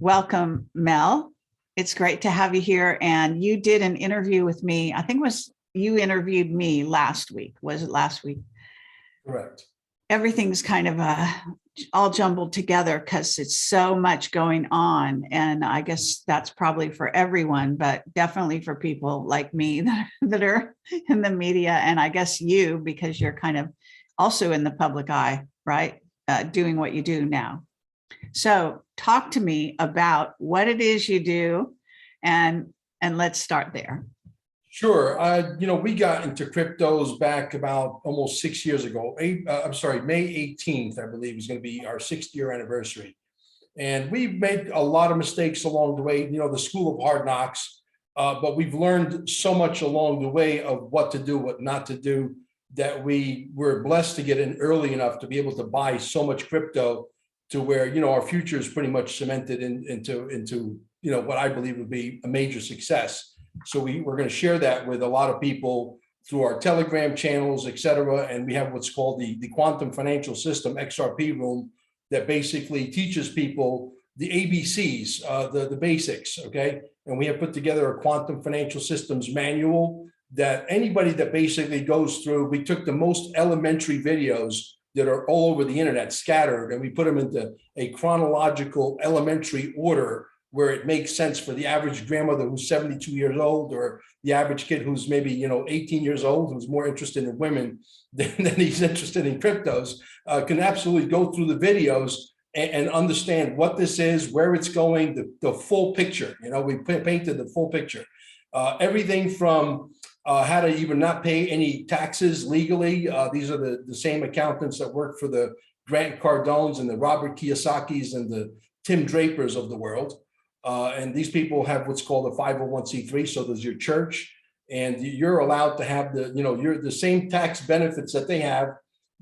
Welcome, Mel. It's great to have you here. And you did an interview with me. I think it was you interviewed me last week. Was it last week? Correct. Everything's kind of all jumbled together because it's so much going on. And I guess that's probably for everyone, but definitely for people like me that are in the media. And I guess you, because you're kind of also in the public eye, right? Doing what you do now. So talk to me about what it is you do, and let's start there. Sure. We got into cryptos back about almost 6 years ago. May 18th, I believe, is going to be our 6th-year anniversary. And we've made a lot of mistakes along the way, the school of hard knocks, but we've learned so much along the way of what to do, what not to do, that we were blessed to get in early enough to be able to buy so much crypto to where, our future is pretty much cemented into what I believe would be a major success. So we're going to share that with a lot of people through our Telegram channels, et cetera. And we have what's called the Quantum Financial System XRP room that basically teaches people the ABCs, the basics, okay? And we have put together a quantum financial systems manual that anybody that basically goes through, we took the most elementary videos that are all over the internet scattered, and we put them into a chronological elementary order where it makes sense for the average grandmother who's 72 years old, or the average kid who's maybe 18 years old, who's more interested in women than he's interested in cryptos, can absolutely go through the videos and understand what this is, where it's going, the full picture. We painted the full picture. Everything from how to even not pay any taxes legally. These are the same accountants that work for the Grant Cardones and the Robert Kiyosakis and the Tim Drapers of the world. And these people have what's called a 501c3. So there's your church, and you're allowed to have you're the same tax benefits that they have,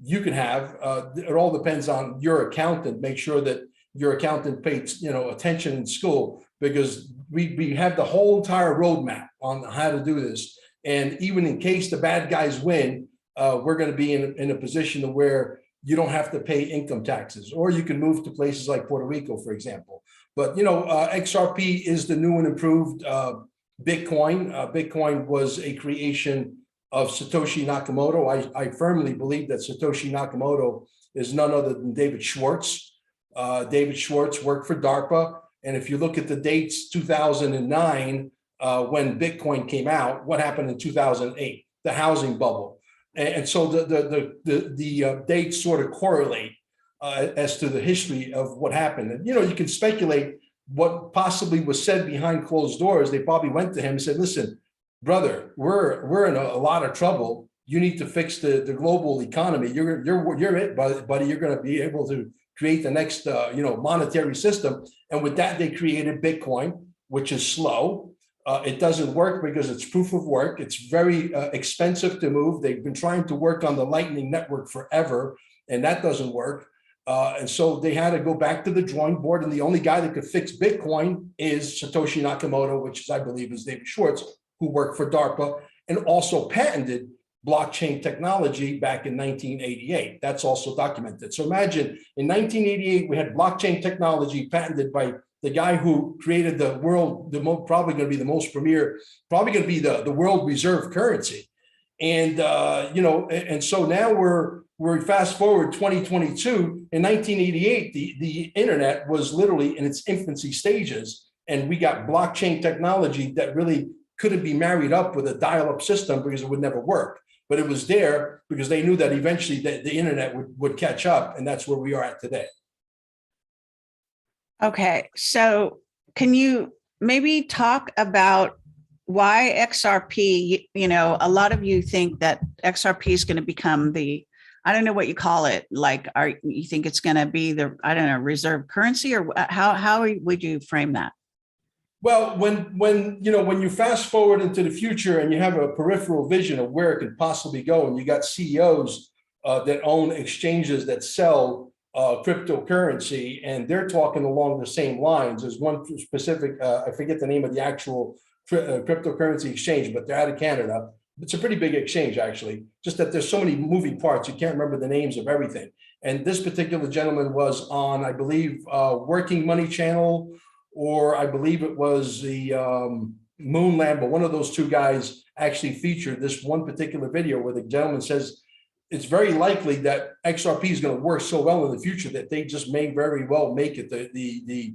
you can have. It all depends on your accountant. Make sure that your accountant pays attention in school, because we have the whole entire roadmap on how to do this. And even in case the bad guys win, we're going to be in a position where you don't have to pay income taxes, or you can move to places like Puerto Rico, for example. But, XRP is the new and improved Bitcoin. Bitcoin was a creation of Satoshi Nakamoto. I firmly believe that Satoshi Nakamoto is none other than David Schwartz. David Schwartz worked for DARPA. And if you look at the dates, 2009, when Bitcoin came out, what happened in 2008? The housing bubble. And so the dates sort of correlate as to the history of what happened. And, you can speculate what possibly was said behind closed doors. They probably went to him and said, listen, brother, we're in a lot of trouble. You need to fix the global economy. You're it, buddy. You're going to be able to create the next, monetary system. And with that, they created Bitcoin, which is slow. It doesn't work because it's proof of work. It's very expensive to move. They've been trying to work on the Lightning Network forever, and that doesn't work. And so they had to go back to the drawing board. And the only guy that could fix Bitcoin is Satoshi Nakamoto, which I believe is David Schwartz, who worked for DARPA and also patented blockchain technology back in 1988. That's also documented. So imagine in 1988, we had blockchain technology patented by the guy who created the world, probably going to be the most premier, probably going to be the world reserve currency. And, and so now we're fast forward 2022. In 1988, the internet was literally in its infancy stages. And we got blockchain technology that really couldn't be married up with a dial-up system because it would never work. But it was there because they knew that eventually the internet would catch up. And that's where we are at today. Okay, so can you maybe talk about why XRP? A lot of you think that XRP is going to become I don't know what you call it. Like, you think it's going to be reserve currency, or how would you frame that? Well, when you fast forward into the future and you have a peripheral vision of where it could possibly go, and you got CEOs that own exchanges that sell cryptocurrency, and they're talking along the same lines. There's one specific, I forget the name of the actual cryptocurrency exchange, but they're out of Canada. It's a pretty big exchange, actually, just that there's so many moving parts, you can't remember the names of everything. And this particular gentleman was on, I believe, Working Money Channel or I believe it was the Moon Lamb, but one of those two guys actually featured this one particular video where the gentleman says it's very likely that XRP is going to work so well in the future that they just may very well make it the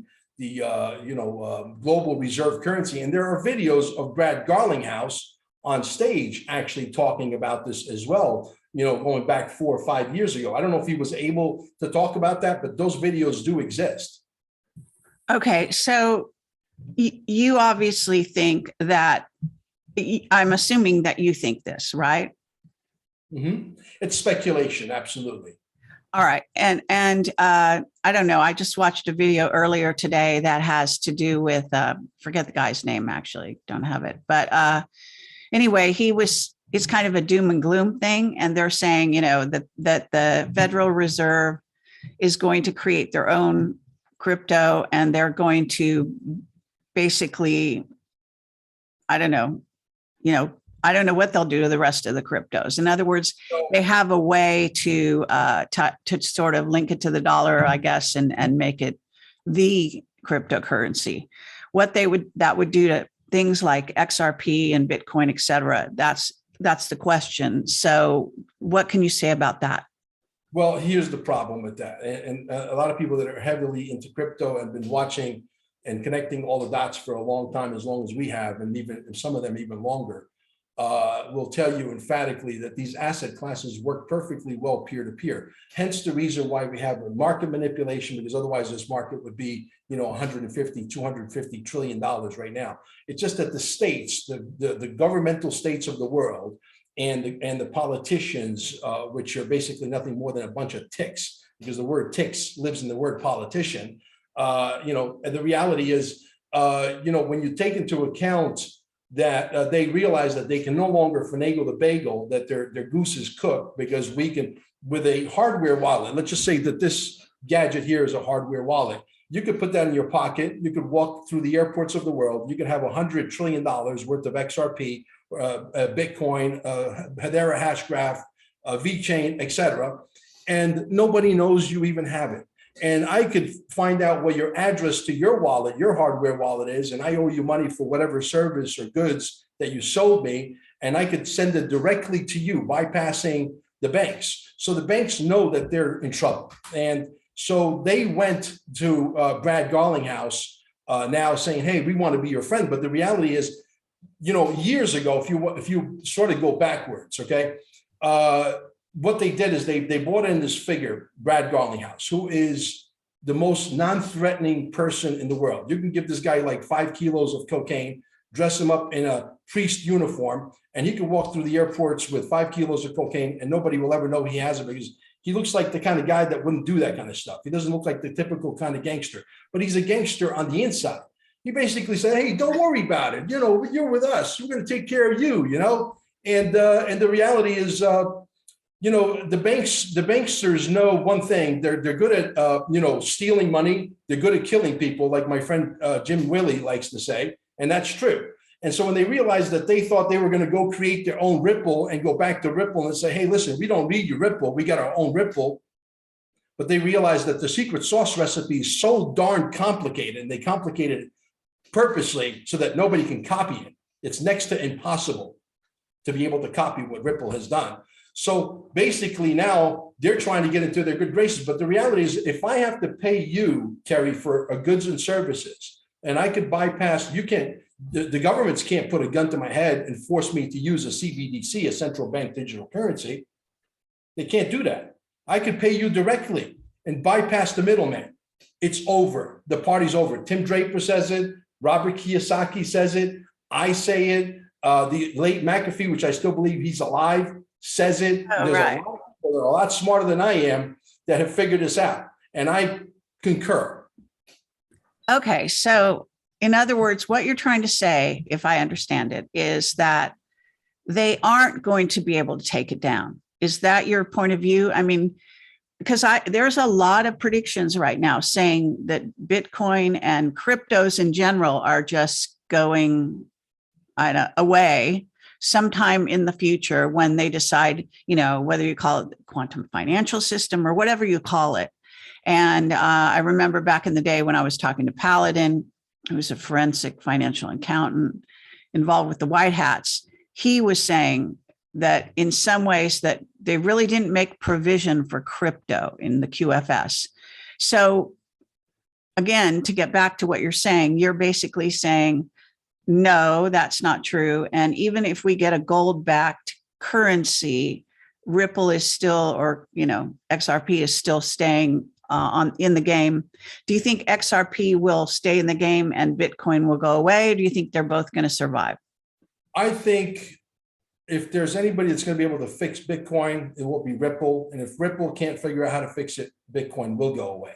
global reserve currency. And there are videos of Brad Garlinghouse on stage actually talking about this as well, going back 4 or 5 years ago. I don't know if he was able to talk about that, but those videos do exist. Okay, so you obviously think that, I'm assuming that you think this, right? Mm-hmm. It's speculation, absolutely. All right, and I don't know. I just watched a video earlier today that has to do with forget the guy's name. Actually, don't have it. But anyway, it's kind of a doom and gloom thing, and they're saying that the Federal Reserve is going to create their own crypto, and they're going to basically, I don't know what they'll do to the rest of the cryptos. In other words, they have a way to sort of link it to the dollar, I guess, and make it the cryptocurrency. What that would do to things like XRP and Bitcoin, et cetera, that's the question. So what can you say about that? Well, here's the problem with that. And a lot of people that are heavily into crypto and been watching and connecting all the dots for a long time, as long as we have, and even some of them even longer, will tell you emphatically that these asset classes work perfectly well peer-to-peer. Hence the reason why we have market manipulation, because otherwise this market would be, 150, 250 trillion dollars right now. It's just that the states, the governmental states of the world, and the politicians, which are basically nothing more than a bunch of ticks, because the word ticks lives in the word politician. And the reality is, when you take into account that they realize that they can no longer finagle the bagel, that their goose is cooked, because we can, with a hardware wallet, let's just say that this gadget here is a hardware wallet. You could put that in your pocket. You could walk through the airports of the world. You could have $100 trillion worth of XRP, Bitcoin, Hedera Hashgraph, VeChain, etc., and nobody knows you even have it. And I could find out what your address to your wallet, your hardware wallet is, and I owe you money for whatever service or goods that you sold me, and I could send it directly to you, bypassing the banks. So the banks know that they're in trouble. And so they went to Brad Garlinghouse now saying, hey, we want to be your friend. But the reality is, years ago, if you sort of go backwards, okay, what they did is they brought in this figure, Brad Garlinghouse, who is the most non-threatening person in the world. You can give this guy like 5 kilos of cocaine, dress him up in a priest uniform, and he can walk through the airports with 5 kilos of cocaine and nobody will ever know he has it, because he looks like the kind of guy that wouldn't do that kind of stuff. He doesn't look like the typical kind of gangster, but he's a gangster on the inside. He basically said, hey, don't worry about it. You're with us. We're going to take care of you, And the reality is, the banksters know one thing. They're good at, stealing money. They're good at killing people, like my friend Jim Willie likes to say. And that's true. And so when they realized that they thought they were going to go create their own Ripple and go back to Ripple and say, hey, listen, we don't need your Ripple. We got our own Ripple. But they realized that the secret sauce recipe is so darn complicated, and they complicated it purposely so that nobody can copy it. It's next to impossible to be able to copy what Ripple has done. So basically now they're trying to get into their good graces. But the reality is, if I have to pay you, Kerry, for goods and services, and I could bypass, the governments can't put a gun to my head and force me to use a CBDC, a central bank digital currency. They can't do that. I could pay you directly and bypass the middleman. It's over. The party's over. Tim Draper says it. Robert Kiyosaki says it. I say it. The late McAfee, which I still believe he's alive, says it. Oh, There's right. a lot of people that are a lot smarter than I am that have figured this out. And I concur. Okay, so in other words, what you're trying to say, if I understand it, is that they aren't going to be able to take it down. Is that your point of view? I mean, because there's a lot of predictions right now saying that Bitcoin and cryptos in general are just going away sometime in the future when they decide, whether you call it the quantum financial system or whatever you call it. And I remember back in the day when I was talking to Paladin, who's a forensic financial accountant involved with the White Hats, he was saying that in some ways that they really didn't make provision for crypto in the QFS. So again, to get back to what you're saying, you're basically saying, no, that's not true. And even if we get a gold-backed currency, Ripple is still, or, XRP is still staying in the game. Do you think XRP will stay in the game and Bitcoin will go away? Or do you think they're both going to survive? I think if there's anybody that's going to be able to fix Bitcoin, it will be Ripple. And if Ripple can't figure out how to fix it, Bitcoin will go away.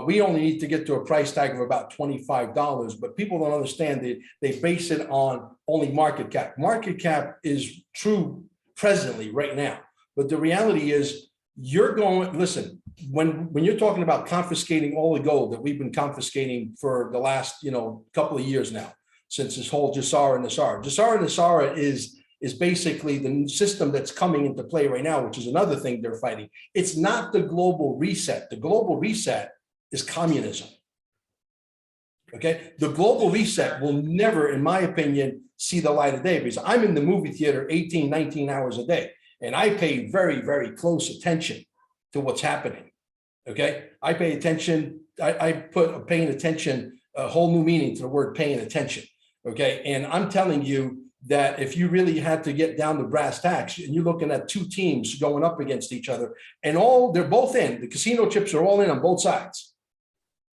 We only need to get to a price tag of about $25, but people don't understand that they base it on only market cap. Market cap is true presently right now. But the reality is listen, when you're talking about confiscating all the gold that we've been confiscating for the last, couple of years now, since this whole Jassara and Nassara is basically the system that's coming into play right now, which is another thing they're fighting. It's not the global reset. The global reset is communism. Okay. The global reset will never, in my opinion, see the light of day, because I'm in the movie theater 18, 19 hours a day. And I pay very, very close attention to what's happening. Okay. I pay attention. I put paying attention, a whole new meaning to the word paying attention. Okay. And I'm telling you that if you really had to get down to brass tacks, and you're looking at two teams going up against each other, and they're both in, the casino chips are all in on both sides.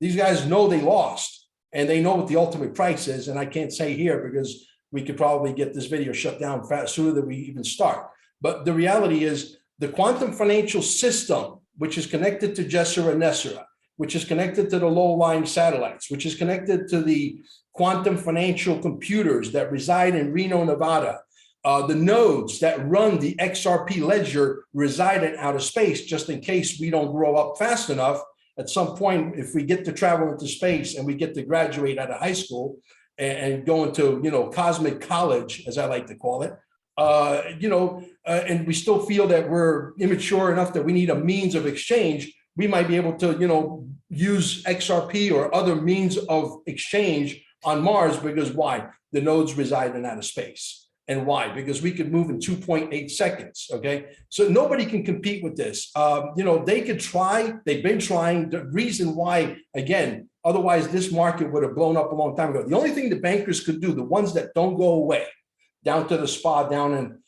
These guys know they lost, and they know what the ultimate price is. And I can't say here because we could probably get this video shut down sooner than we even start. But the reality is the quantum financial system, which is connected to Jessera and Nessera, which is connected to the low-lying satellites, which is connected to the quantum financial computers that reside in Reno, Nevada. The nodes that run the XRP ledger reside in outer space, just in case we don't grow up fast enough. At some point, if we get to travel into space and we get to graduate out of high school and go into, cosmic college, as I like to call it, and we still feel that we're immature enough that we need a means of exchange, we might be able to, use XRP or other means of exchange on Mars. Because why? The nodes reside in outer space. And why? Because we could move in 2.8 seconds. Okay. So nobody can compete with this. They could try, they've been trying. The reason why, again, otherwise this market would have blown up a long time ago. The only thing the bankers could do, the ones that don't go away, down to the spa down in,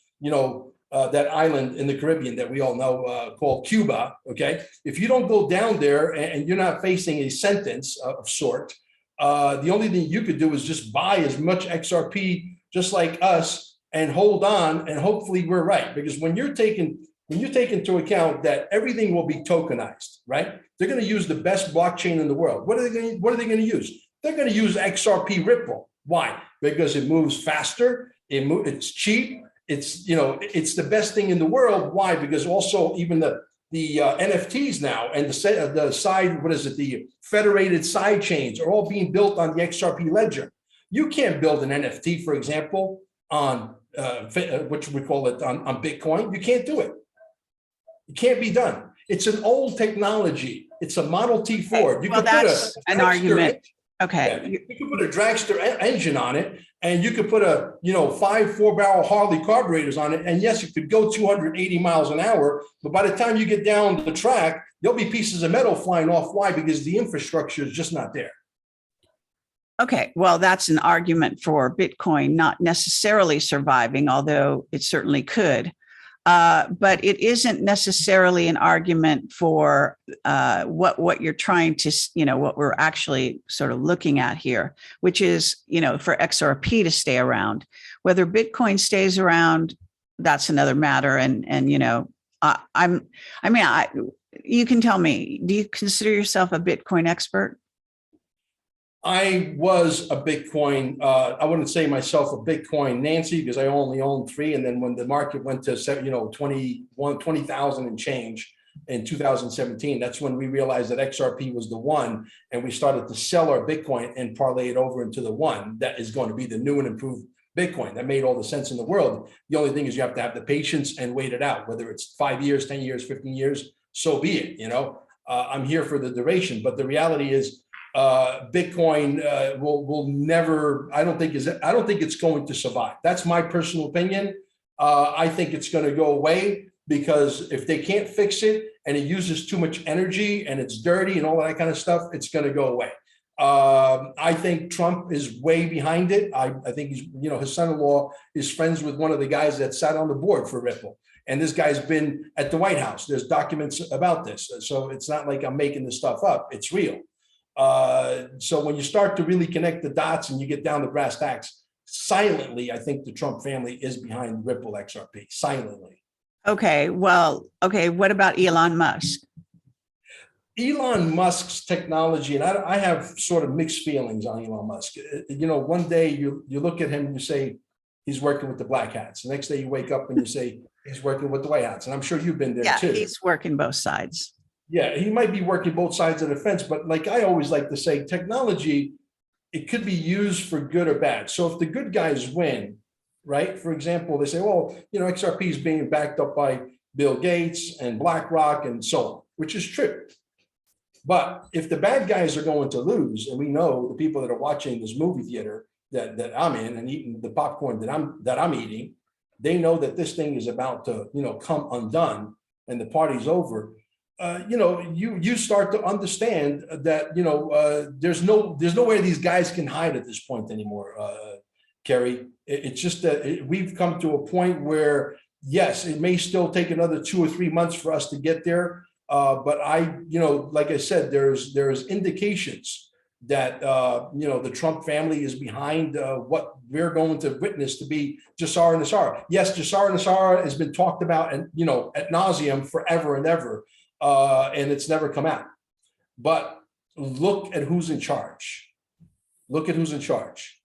that island in the Caribbean that we all know called Cuba. Okay. If you don't go down there and you're not facing a sentence of sort, the only thing you could do is just buy as much XRP just like us and hold on, and hopefully we're right. Because when you take into account that everything will be tokenized, right? They're going to use the best blockchain in the world. What are they going to use? They're going to use XRP Ripple. Why? Because it moves faster. It's cheap. It's the best thing in the world. Why? Because also even the NFTs now and the side, the federated side chains are all being built on the XRP ledger. You can't build an NFT, for example, on which we call it on Bitcoin. You can't do it. It can't be done. It's an old technology. It's a Model T Ford. You could that's an argument. Okay. Yeah, you could put a dragster engine on it, and you could put a 4-barrel Harley carburetors on it. And yes, it could go 280 miles an hour. But by the time you get down the track, there'll be pieces of metal flying off. Why? Because the infrastructure is just not there. Okay, well, that's an argument for Bitcoin not necessarily surviving, although it certainly could. But it isn't necessarily an argument for what you're trying to, what we're actually sort of looking at here, which is, for XRP to stay around. Whether Bitcoin stays around, that's another matter. You can tell me, do you consider yourself a Bitcoin expert? I was a Bitcoin, I wouldn't say myself a Bitcoin Nancy, because I only owned 3. And then when the market went to 20,000 and change in 2017, that's when we realized that XRP was the one. And we started to sell our Bitcoin and parlay it over into the one that is going to be the new and improved Bitcoin. That made all the sense in the world. The only thing is you have to have the patience and wait it out, whether it's 5 years, 10 years, 15 years, so be it. I'm here for the duration. But the reality is, Bitcoin will never. I don't think it's going to survive. That's my personal opinion. I think it's going to go away because if they can't fix it and it uses too much energy and it's dirty and all that kind of stuff, it's going to go away. I think Trump is way behind it. I think he's, his son-in-law is friends with one of the guys that sat on the board for Ripple. And this guy's been at the White House. There's documents about this. So it's not like I'm making this stuff up. It's real. So when you start to really connect the dots and you get down to brass tacks, silently, I think the Trump family is behind Ripple XRP, silently. Okay, well, okay, what about Elon Musk? Elon Musk's technology, and I have sort of mixed feelings on Elon Musk. One day you look at him and you say, he's working with the black hats. The next day you wake up and you say, he's working with the white hats. And I'm sure you've been there too. Yeah, he's working both sides. Yeah, he might be working both sides of the fence, but like I always like to say, technology, it could be used for good or bad. So if the good guys win, right? For example, they say, well, XRP is being backed up by Bill Gates and BlackRock and so on, which is true. But if the bad guys are going to lose, and we know the people that are watching this movie theater that I'm in and eating the popcorn that I'm eating, they know that this thing is about to, come undone and the party's over. You start to understand that, there's no way these guys can hide at this point anymore, Kerry. It's just that we've come to a point where, yes, it may still take another 2 or 3 months for us to get there. But like I said, there's indications that, the Trump family is behind what we're going to witness to be Jassar Nassara. Yes, Jassar Nassara has been talked about and, ad nauseum forever and ever. And it's never come out. But look at who's in charge. Look at who's in charge.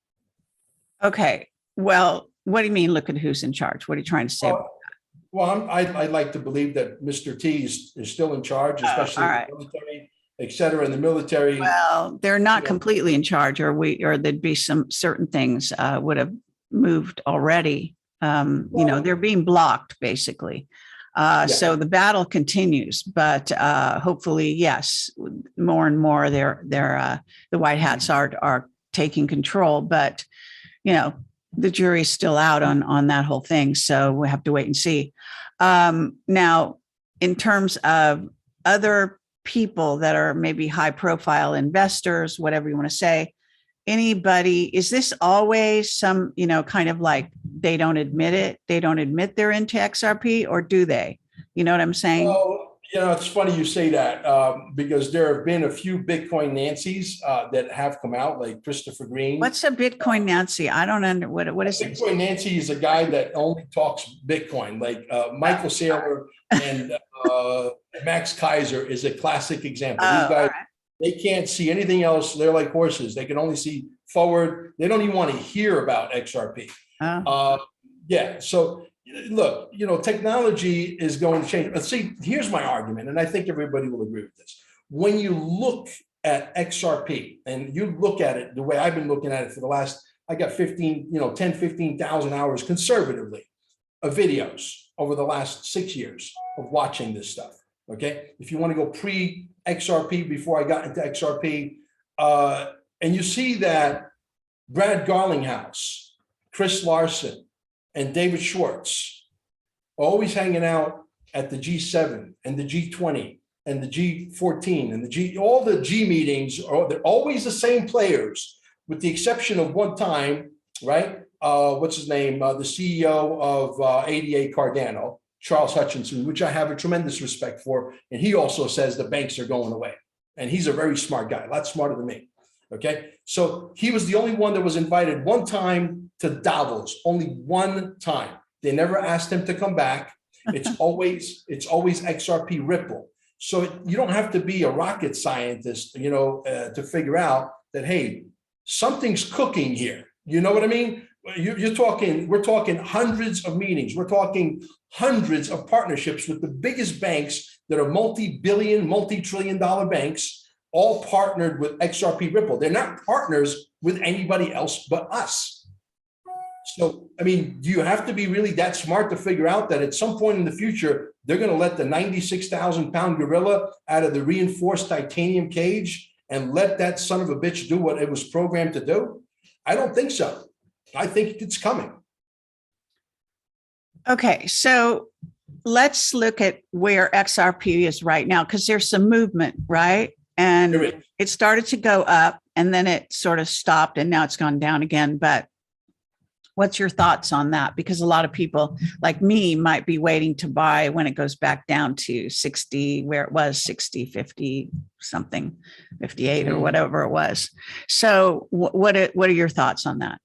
Okay. Well, what do you mean, look at who's in charge? What are you trying to say? Well, I'd like to believe that Mr. T is still in charge, especially in the military, et cetera, in the military. Well, they're not completely in charge, or there'd be some certain things would have moved already. They're being blocked, basically. So the battle continues, but hopefully, yes, more and more the white hats are taking control, but the jury's still out on that whole thing. So we have to wait and see. Now, in terms of other people that are maybe high profile investors, whatever you want to say, anybody, is this always some, kind of like they don't admit it? They don't admit they're into XRP, or do they? You know what I'm saying? Well, it's funny you say that because there have been a few Bitcoin Nancys that have come out, like Christopher Green. What's a Bitcoin Nancy? I don't know what is it? Bitcoin Nancy is a guy that only talks Bitcoin, like Michael Saylor and Max Kaiser is a classic example. These guys, they can't see anything else. They're like horses. They can only see forward. They don't even want to hear about XRP. So look, technology is going to change. But see, here's my argument, and I think everybody will agree with this. When you look at XRP and you look at it the way I've been looking at it for the last, I got 15,000 hours conservatively of videos over the last 6 years of watching this stuff. Okay. If you want to go pre-XRP, before I got into XRP, and you see that Brad Garlinghouse, Chris Larson, and David Schwartz always hanging out at the G7 and the G20 and the G14 and all the G meetings they're always the same players, with the exception of one time, right? What's his name? The CEO of ADA Cardano, Charles Hutchinson, which I have a tremendous respect for. And he also says the banks are going away. And he's a very smart guy, a lot smarter than me. Okay. So he was the only one that was invited one time to Davos, only one time. They never asked him to come back. It's always XRP Ripple. So you don't have to be a rocket scientist, to figure out that, hey, something's cooking here. You know what I mean? We're talking hundreds of meetings. We're talking hundreds of partnerships with the biggest banks that are multi-billion, multi-trillion-dollar banks, all partnered with XRP Ripple. They're not partners with anybody else but us. So, I mean, do you have to be really that smart to figure out that at some point in the future, they're going to let the 96,000-pound gorilla out of the reinforced titanium cage and let that son of a bitch do what it was programmed to do? I don't think so. I think it's coming. Okay, so let's look at where XRP is right now, because there's some movement, right? And it started to go up and then it sort of stopped and now it's gone down again. But what's your thoughts on that? Because a lot of people like me might be waiting to buy when it goes back down to 60, where it was 60, 50 something, 58 or whatever it was. So what are your thoughts on that?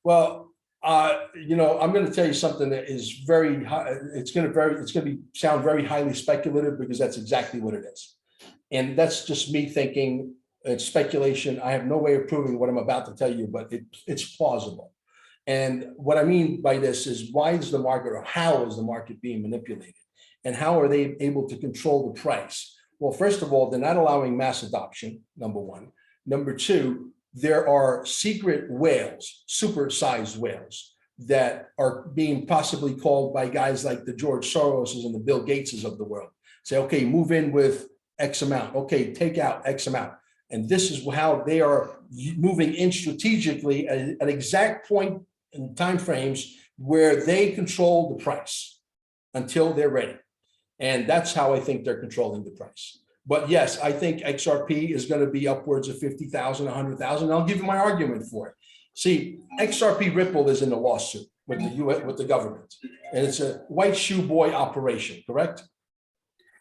Well, I'm going to tell you something that is very high. It's going to sound very highly speculative, because that's exactly what it is. And that's just me thinking it's speculation. I have no way of proving what I'm about to tell you, but it's plausible. And what I mean by this is, why is the market, or how is the market being manipulated? And how are they able to control the price? Well, first of all, they're not allowing mass adoption, number one. Number two, there are secret whales, supersized whales, that are being possibly called by guys like the George Soroses and the Bill Gateses of the world. Say, okay, move in with X amount. Okay, take out X amount. And this is how they are moving in strategically at an exact point in time frames where they control the price until they're ready. And that's how I think they're controlling the price. But yes, I think XRP is going to be upwards of 50,000, 100,000. I'll give you my argument for it. See, XRP Ripple is in a lawsuit with the US, with the government, and it's a white shoe boy operation, correct?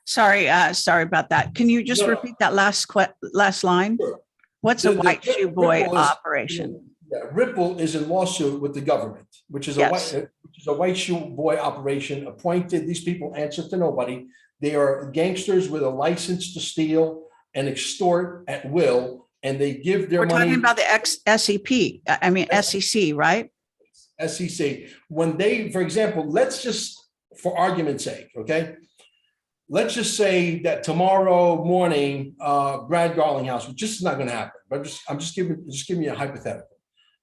Sorry about that. Can you just repeat that last line? Sure. What's a white shoe boy operation? Ripple is in lawsuit with the government, which is a white shoe boy operation appointed. These people answer to nobody. They are gangsters with a license to steal and extort at will, and they give their money. We're talking about the SEC, right? SEC. When they, for example, let's just, for argument's sake, okay, let's just say that tomorrow morning, Brad Garlinghouse, which just is not going to happen, but I'm just giving you a hypothetical.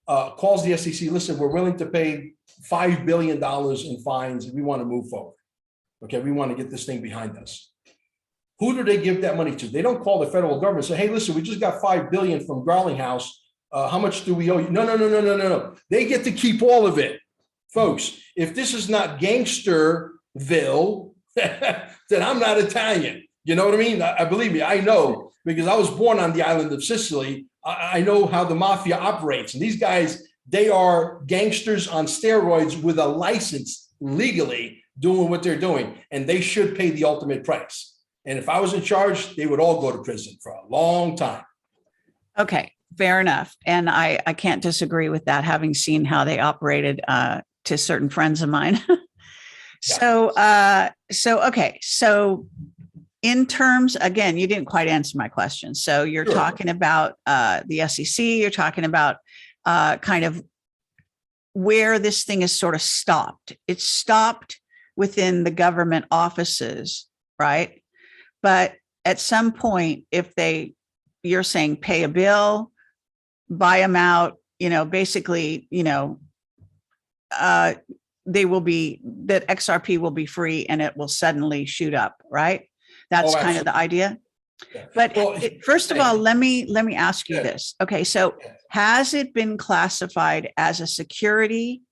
Calls the SEC, listen, we're willing to pay $5 billion in fines if we want to move forward. Okay, we want to get this thing behind us. Who do they give that money to? They don't call the federal government and say, hey, listen, we just got $5 billion from Garlinghouse. How much do we owe you? No. They get to keep all of it. Folks, if this is not Gangsterville, then I'm not Italian. You know what I mean? I believe me, I know, because I was born on the island of Sicily. I know how the mafia operates. And these guys, they are gangsters on steroids with a license legally doing what they're doing. And they should pay the ultimate price. And if I was in charge, they would all go to prison for a long time. Okay, fair enough. And I can't disagree with that, having seen how they operated to certain friends of mine. Yeah. So in terms, again, you didn't quite answer my question. So you're talking about the SEC, you're talking about kind of where this thing is sort of stopped. It's stopped within the government offices, right? But at some point, if you're saying pay a bill, buy them out, basically, that XRP will be free and it will suddenly shoot up, right? That's kind of the idea. Yeah. But first of all, let me ask you this. Okay, so has it been classified as a security?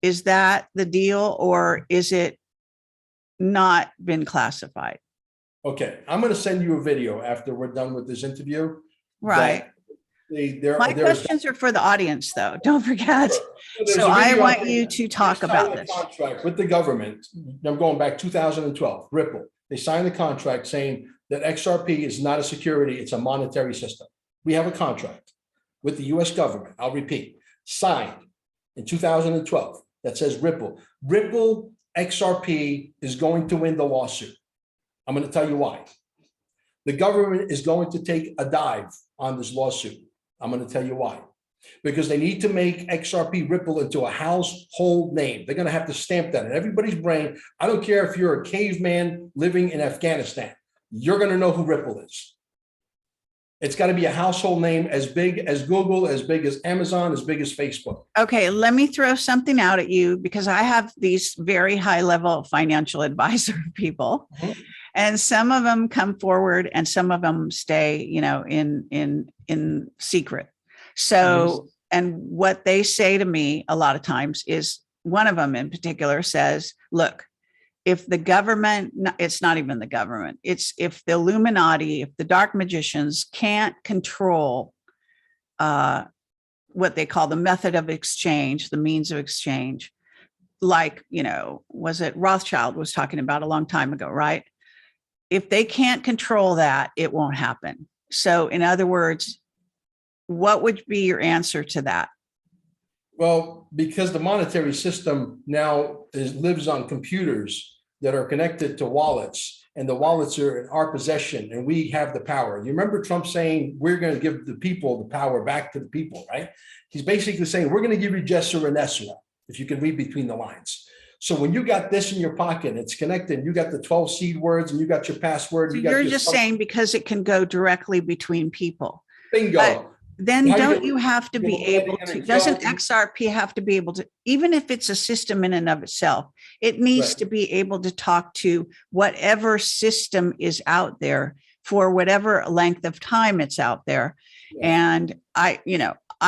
Is that the deal, or is it not been classified? Okay, I'm going to send you a video after we're done with this interview. Right. My questions are for the audience, though. Don't forget. So I want you to talk about this. Contract with the government. I'm going back 2012. Ripple. They signed the contract saying that XRP is not a security; it's a monetary system. We have a contract with the U.S. government. I'll repeat, signed in 2012 that says Ripple. Ripple XRP is going to win the lawsuit. I'm going to tell you why. The government is going to take a dive on this lawsuit. I'm going to tell you why. Because they need to make XRP Ripple into a household name. They're going to have to stamp that in everybody's brain. I don't care if you're a caveman living in Afghanistan. You're going to know who Ripple is. It's got to be a household name as big as Google, as big as Amazon, as big as Facebook. Okay, let me throw something out at you, because I have these very high-level financial advisor people. Mm-hmm. And some of them come forward and some of them stay, in secret. So, and what they say to me a lot of times is, one of them in particular says, look, if the government, it's not even the government, it's if the Illuminati, if the dark magicians can't control what they call the method of exchange, the means of exchange, like, was it Rothschild was talking about a long time ago, right? If they can't control that, it won't happen. So in other words, what would be your answer to that? Well, because the monetary system now lives on computers that are connected to wallets, and the wallets are in our possession, and we have the power. You remember Trump saying, we're going to give the people the power back to the people, right? He's basically saying, we're going to give you Jessera and Essera, if you can read between the lines. So when you got this in your pocket, it's connected, you got the 12 seed words and you got your password. So you're just saying because it can go directly between people. Bingo. But then don't you have to be able to, doesn't XRP have to be able to, even if it's a system in and of itself, it needs to be able to talk to whatever system is out there for whatever length of time it's out there. And I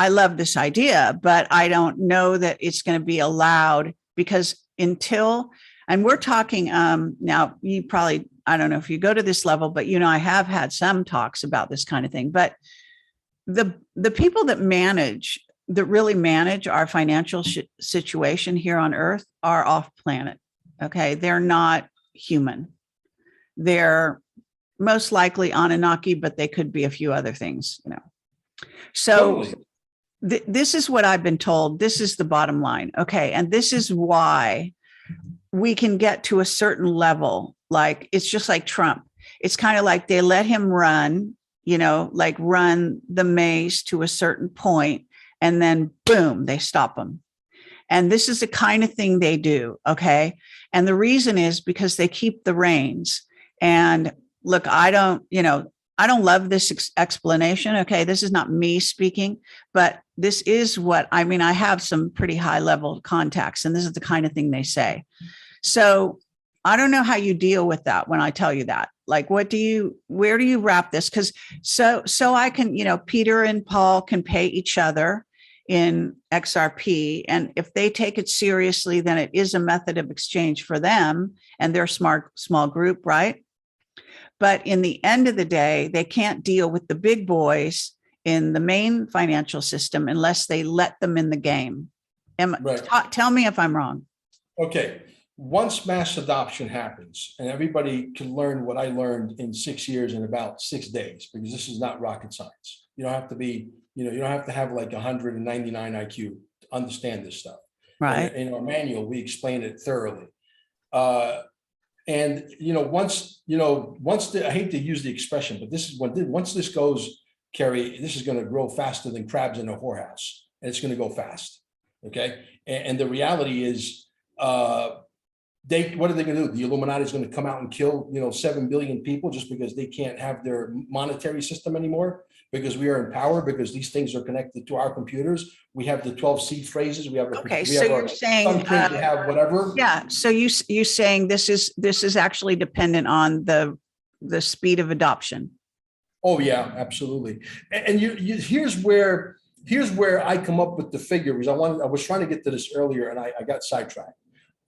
love this idea, but I don't know that it's going to be allowed, because and we're talking now, you probably, I don't know if you go to this level, but I have had some talks about this kind of thing, but the people that really manage our financial situation here on Earth are off planet. Okay. They're not human. They're most likely Anunnaki, but they could be a few other things, So this is what I've been told. This is the bottom line. Okay. And this is why we can get to a certain level. Like, it's just like Trump. It's kind of like they let him run, like run the maze to a certain point, and then boom, they stop them. And this is the kind of thing they do. Okay. And the reason is because they keep the reins. And look, I don't love this explanation. Okay. This is not me speaking, but this is what, I have some pretty high level contacts, and this is the kind of thing they say. So I don't know how you deal with that when I tell you that. Like, where do you wrap this? Because so I can, Peter and Paul can pay each other in XRP. And if they take it seriously, then it is a method of exchange for them and their small group, right? But in the end of the day, they can't deal with the big boys in the main financial system unless they let them in the game. Tell me if I'm wrong. Okay. Once mass adoption happens and everybody can learn what I learned in 6 years in about 6 days, because this is not rocket science. You don't have to be, you don't have to have like 199 IQ to understand this stuff. Right. In our manual, we explain it thoroughly. And once I hate to use the expression, but this is once this goes, Kerry, this is going to grow faster than crabs in a whorehouse, and it's going to go fast. Okay. And the reality is, what are they going to do? The Illuminati is going to come out and kill, 7 billion people just because they can't have their monetary system anymore, because we are in power, because these things are connected to our computers. We have the 12 seed phrases. We have you're saying we have whatever. Yeah. So you saying this is actually dependent on the speed of adoption. Oh yeah, absolutely. And here's where I come up with the figure, because I was trying to get to this earlier and I got sidetracked.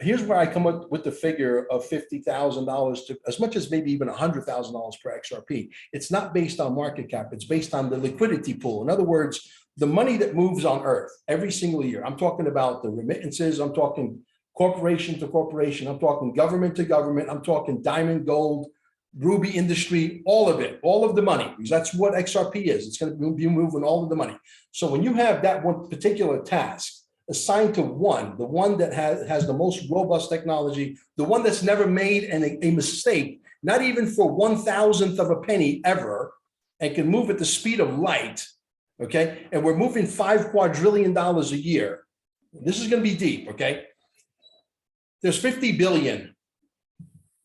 Here's where I come up with the figure of $50,000 to as much as maybe even $100,000 per XRP. It's not based on market cap. It's based on the liquidity pool. In other words, the money that moves on Earth every single year. I'm talking about the remittances. I'm talking corporation to corporation. I'm talking government to government. I'm talking diamond, gold, ruby industry, all of it, all of the money, because that's what XRP is. It's going to be moving all of the money. So when you have that one particular task assigned to the one that has the most robust technology, the one that's never made a mistake, not even for 1,000th of a penny ever, and can move at the speed of light, okay? And we're moving $5 quadrillion a year. This is going to be deep, okay? There's 50 billion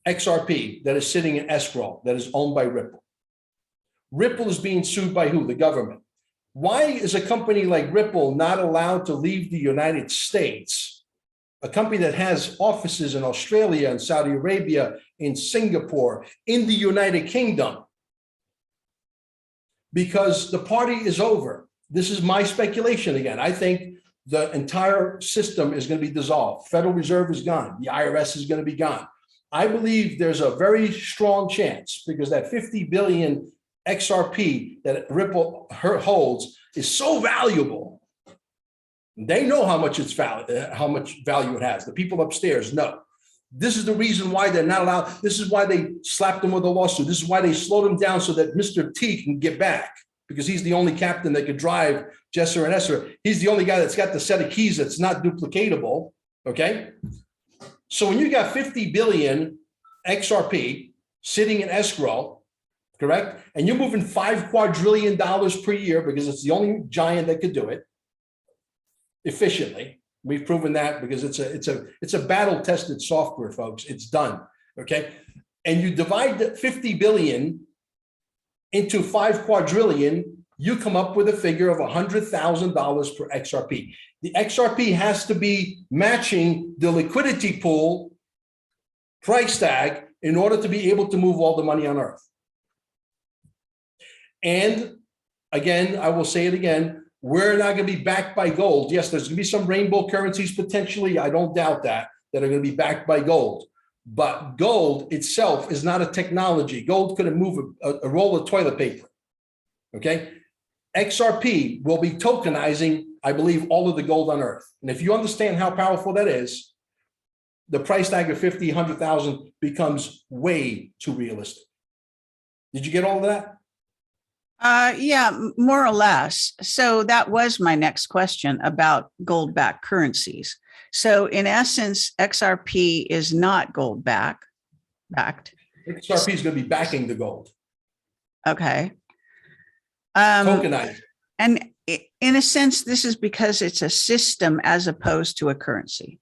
XRP that is sitting in escrow that is owned by Ripple. Ripple is being sued by who? The government. Why is a company like Ripple not allowed to leave the United States, a company that has offices in Australia and Saudi Arabia, in Singapore, in the United Kingdom, because the party is over. This is my speculation again. I think the entire system is going to be dissolved. Federal Reserve is gone. The IRS is going to be gone. I believe there's a very strong chance, because that 50 billion XRP that Ripple holds is so valuable. They know how much it's how much value it has. The people upstairs know. This is the reason why they're not allowed. This is why they slapped them with a lawsuit. This is why they slowed him down so that Mr. T can get back, because he's the only captain that could drive Jesser and Esser. He's the only guy that's got the set of keys that's not duplicatable. Okay. So when you got 50 billion XRP sitting in escrow, correct? And you're moving $5 quadrillion per year, because it's the only giant that could do it efficiently. We've proven that, because it's a battle-tested software, folks. It's done. Okay. And you divide the 50 billion into 5 quadrillion, you come up with a figure of $100,000 per XRP. The XRP has to be matching the liquidity pool price tag in order to be able to move all the money on Earth. And again, I will say it again, we're not going to be backed by gold. Yes, there's going to be some rainbow currencies potentially. I don't doubt that are going to be backed by gold. But gold itself is not a technology. Gold couldn't move a roll of toilet paper. Okay. XRP will be tokenizing, I believe, all of the gold on Earth. And if you understand how powerful that is, the price tag of 50, 100,000 becomes way too realistic. Did you get all of that? Yeah, more or less. So that was my next question about gold-backed currencies. So in essence, XRP is not backed. XRP is going to be backing the gold. Okay. Tokenized. And in a sense, this is because it's a system as opposed to a currency.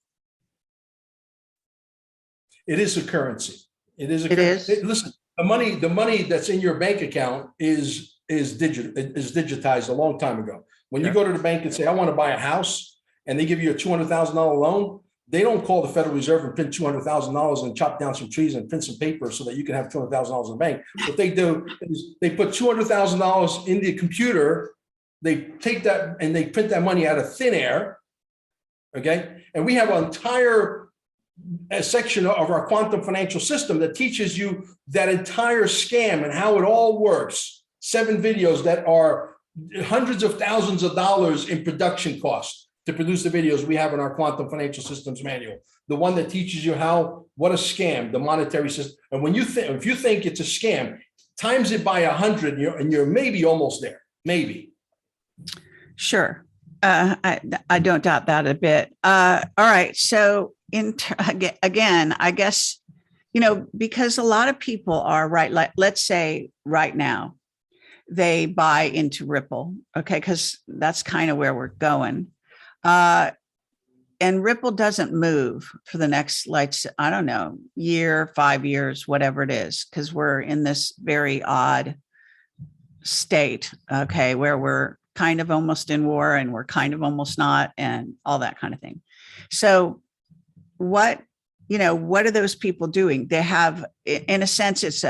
It is a currency. It is a It currency. is? Listen, the money that's in your bank account is digitized a long time ago. When you go to the bank and say, I want to buy a house, and they give you a $200,000 loan, they don't call the Federal Reserve and print $200,000 and chop down some trees and print some paper so that you can have $200,000 in the bank. What they do is they put $200,000 in the computer. They take that and they print that money out of thin air. Okay. And we have an entire section of our quantum financial system that teaches you that entire scam and how it all works. 7 videos that are hundreds of thousands of dollars in production costs to produce the videos we have in our quantum financial systems manual. The one that teaches you what a scam, the monetary system. And when if you think it's a scam, times it by 100 and you're maybe almost there, maybe. Sure. I don't doubt that a bit. All right. So again, I guess, because a lot of people are right. Let's say right now, they buy into Ripple. Okay. Because that's kind of where we're going. And Ripple doesn't move for the next, I don't know, year, 5 years, whatever it is, because we're in this very odd state, okay, where we're kind of almost in war and we're kind of almost not, and all that kind of thing. So what are those people doing? They have, in a sense, it's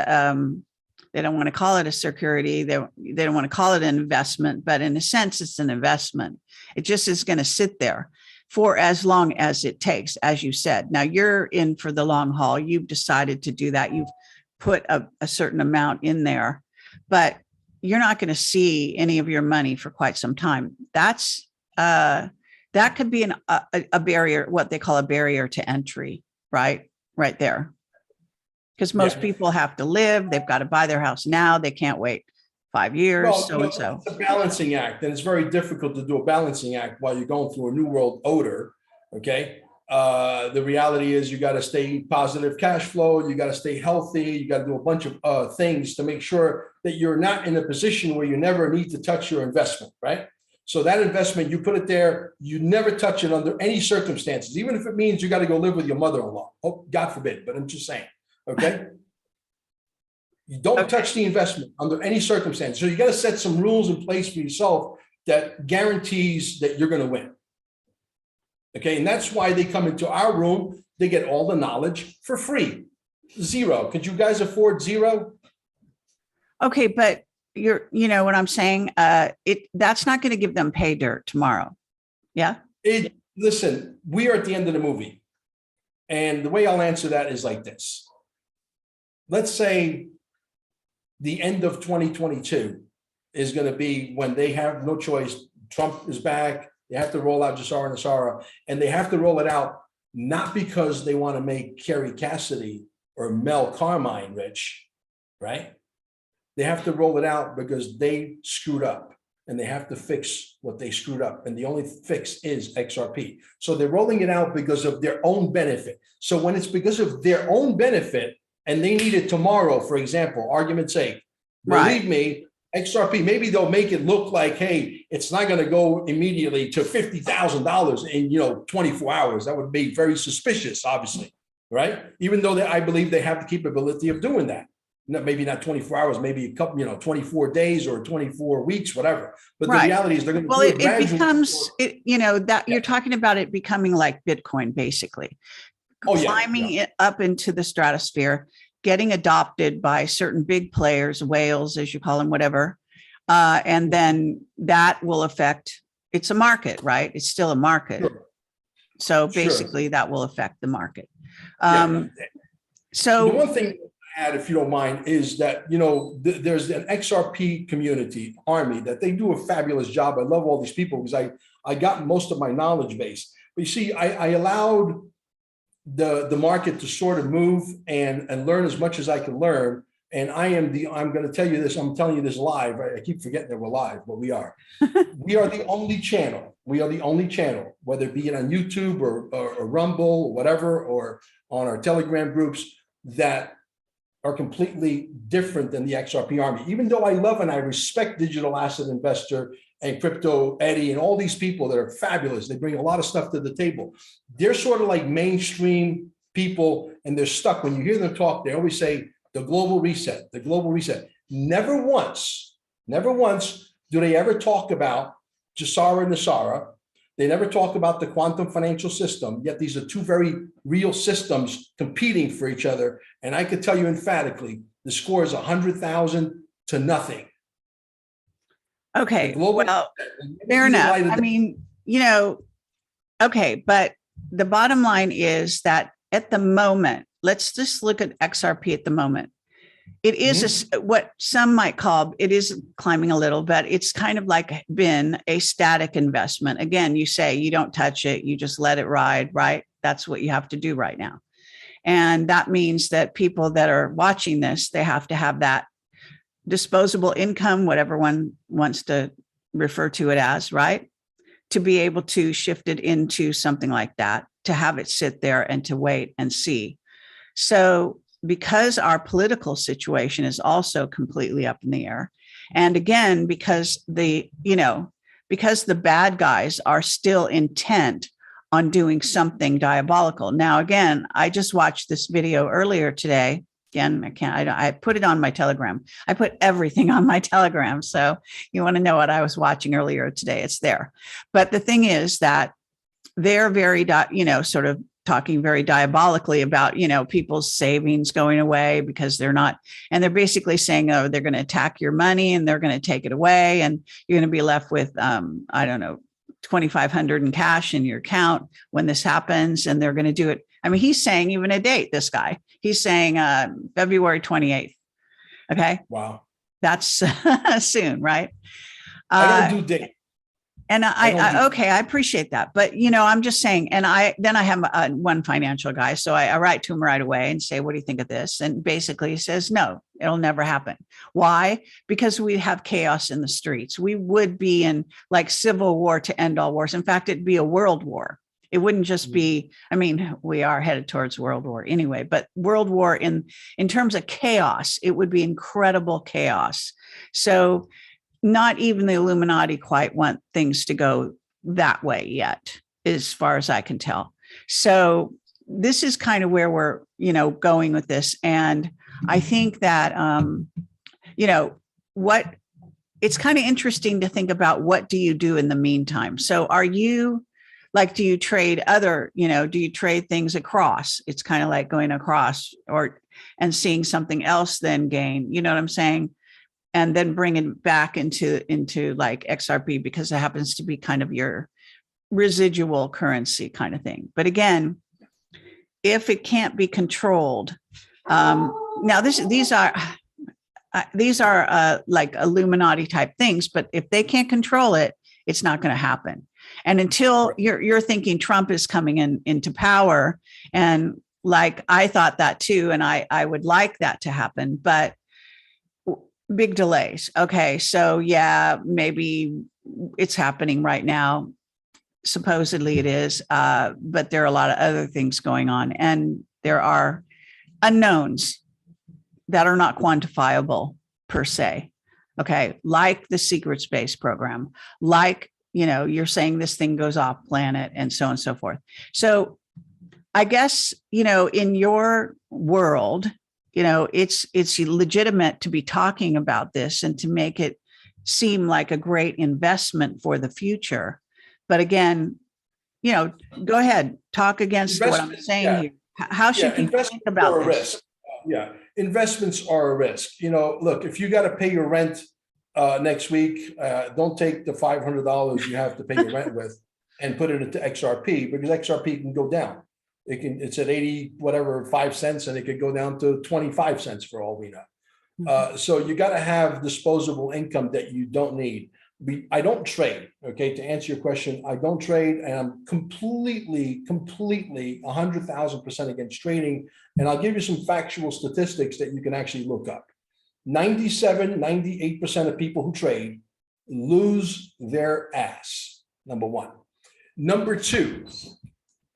they don't want to call it a security. They don't want to call it an investment, but in a sense, it's an investment. It just is going to sit there for as long as it takes, as you said. Now you're in for the long haul. You've decided to do that. You've put a certain amount in there, but you're not going to see any of your money for quite some time. That could be a barrier, what they call a barrier to entry, right there. Because most people have to live, they've got to buy their house now, they can't wait 5 years, It's a balancing act, and it's very difficult to do a balancing act while you're going through a new world order, okay? The reality is you got to stay positive cash flow, you got to stay healthy, you got to do a bunch of things to make sure that you're not in a position where you never need to touch your investment, right? So that investment, you put it there, you never touch it under any circumstances, even if it means you got to go live with your mother-in-law. Oh, God forbid, but I'm just saying. Okay. You don't touch the investment under any circumstance. So you got to set some rules in place for yourself that guarantees that you're going to win. Okay. And that's why they come into our room. They get all the knowledge for free. Zero. Could you guys afford zero? Okay, but you know what I'm saying? That's not going to give them pay dirt tomorrow. Yeah. Listen, we are at the end of the movie. And the way I'll answer that is like this. Let's say the end of 2022 is going to be when they have no choice. Trump is back. They have to roll out Jassara and Nassara, and they have to roll it out not because they want to make Kerry Cassidy or Mel Carmine rich, right? They have to roll it out because they screwed up and they have to fix what they screwed up. And the only fix is XRP. So they're rolling it out because of their own benefit. So when it's because of their own benefit and they need it tomorrow, for example, argument's sake, believe me, XRP, maybe they'll make it look like, hey, it's not going to go immediately to $50,000 in 24 hours. That would be very suspicious, obviously, right? Even though I believe they have the capability of doing that. Maybe not 24 hours, maybe a couple, 24 days or 24 weeks, whatever. But the reality is they're going to do it gradually. It becomes, that you're talking about it becoming like Bitcoin, basically. Climbing it up into the stratosphere, getting adopted by certain big players, whales, as you call them, whatever. And then that will affect, it's a market, right? It's still a market. Sure. So basically that will affect the market. So the one thing add, if you don't mind, is that there's an XRP community army that they do a fabulous job. I love all these people because I got most of my knowledge base. But you see, I allowed the market to sort of move and learn as much as I can learn. And I'm going to tell you this. I'm telling you this live. I keep forgetting that we're live, but we are. We are the only channel. We are the only channel, whether it be on YouTube or Rumble or whatever, or on our Telegram groups, that are completely different than the XRP army. Even though I love and I respect Digital Asset Investor and Crypto Eddie and all these people that are fabulous, they bring a lot of stuff to the table. They're sort of like mainstream people, and they're stuck. When you hear them talk, they always say the global reset, the global reset. Never once do they ever talk about Jassara and Nassara. They never talk about the quantum financial system, yet these are two very real systems competing for each other. And I could tell you emphatically, the score is 100,000 to nothing. Okay, well, fair enough. I mean, okay, but the bottom line is that at the moment, let's just look at XRP at the moment. It is what some might call, it is climbing a little, but it's kind of like been a static investment. Again, you say you don't touch it, you just let it ride, right? That's what you have to do right now. And that means that people that are watching this, they have to have that disposable income, whatever one wants to refer to it as, right? To be able to shift it into something like that, to have it sit there and to wait and see. So because our political situation is also completely up in the air. And again, because the bad guys are still intent on doing something diabolical. Now, again, I just watched this video earlier today. Again, I put it on my Telegram. I put everything on my Telegram. So you want to know what I was watching earlier today, it's there. But the thing is that they're very, sort of talking very diabolically about, people's savings going away because they're not, and they're basically saying, oh, they're going to attack your money and they're going to take it away. And you're going to be left with, $2,500 in cash in your account when this happens. And they're going to do it. I mean, he's saying even a date, this guy, he's saying February 28th. Okay. Wow. That's soon, right? I don't do date. And I appreciate that. But, I'm just saying, and I have one financial guy. So I write to him right away and say, what do you think of this? And basically he says, no, it'll never happen. Why? Because we have chaos in the streets. We would be in like civil war to end all wars. In fact, it'd be a world war. It wouldn't just be, we are headed towards world war anyway, but world war in terms of chaos, it would be incredible chaos. So not even the Illuminati quite want things to go that way yet, as far as I can tell. So this is kind of where we're, going with this. And I think that, it's kind of interesting to think about what do you do in the meantime? So are you like, do you trade do you trade things across? It's kind of like going across and seeing something else then gain, you know what I'm saying? And then bring it back into like XRP because it happens to be kind of your residual currency kind of thing. But again, if it can't be controlled, now these are like Illuminati type things, but if they can't control it, it's not going to happen. And until you're thinking Trump is coming into power, and like I thought that too, and I would like that to happen, but big delays. Okay, so yeah, maybe it's happening right now. Supposedly it is, but there are a lot of other things going on, and there are unknowns that are not quantifiable per se. Okay, like the secret space program, like, you're saying this thing goes off planet and so on and so forth. So I guess, in your world, it's legitimate to be talking about this and to make it seem like a great investment for the future. But again, go ahead, talk against what I'm saying here. How should people think about this? Yeah, investments are a risk. Look, if you got to pay your rent next week, don't take the $500 you have to pay your rent with and put it into XRP, because XRP can go down. It's at 80, whatever, 5 cents, and it could go down to 25 cents for all we know. So you got to have disposable income that you don't need. I don't trade. Okay. To answer your question, I don't trade, and I'm completely 100,000% against trading. And I'll give you some factual statistics that you can actually look up. 98% of people who trade lose their ass. Number one. Number two,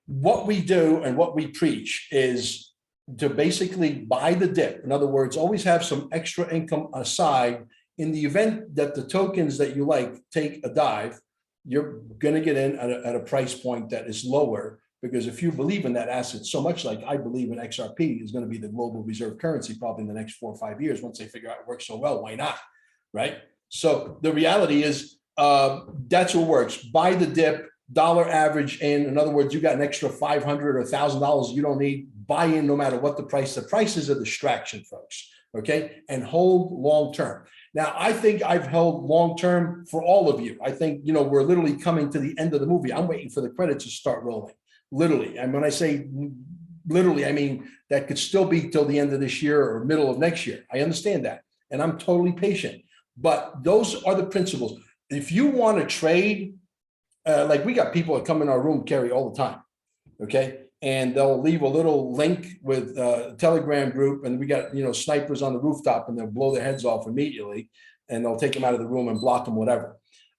what we do and what we preach is to basically buy the dip. In other words, always have some extra income aside. In the event that the tokens that you like take a dive, you're going to get in at a price point that is lower, because if you believe in that asset so much, like I believe in XRP is going to be the global reserve currency probably in the next 4 or 5 years, once they figure out it works so well, why not? Right. So the reality is that's what works. Buy the dip, dollar average in. In other words, you got an extra $500 or $1,000 you don't need, buy in no matter what the price. The price is a distraction, folks. Okay. And hold long term. Now, I think I've held long term for all of you. I think, we're literally coming to the end of the movie. I'm waiting for the credits to start rolling, literally. And when I say literally, I mean that could still be till the end of this year or middle of next year. I understand that. And I'm totally patient. But those are the principles. If you want to trade, like we got people that come in our room, Kerry, all the time. Okay. And they'll leave a little link with a Telegram group, and we got, snipers on the rooftop, and they'll blow their heads off immediately, and they'll take them out of the room and block them, whatever.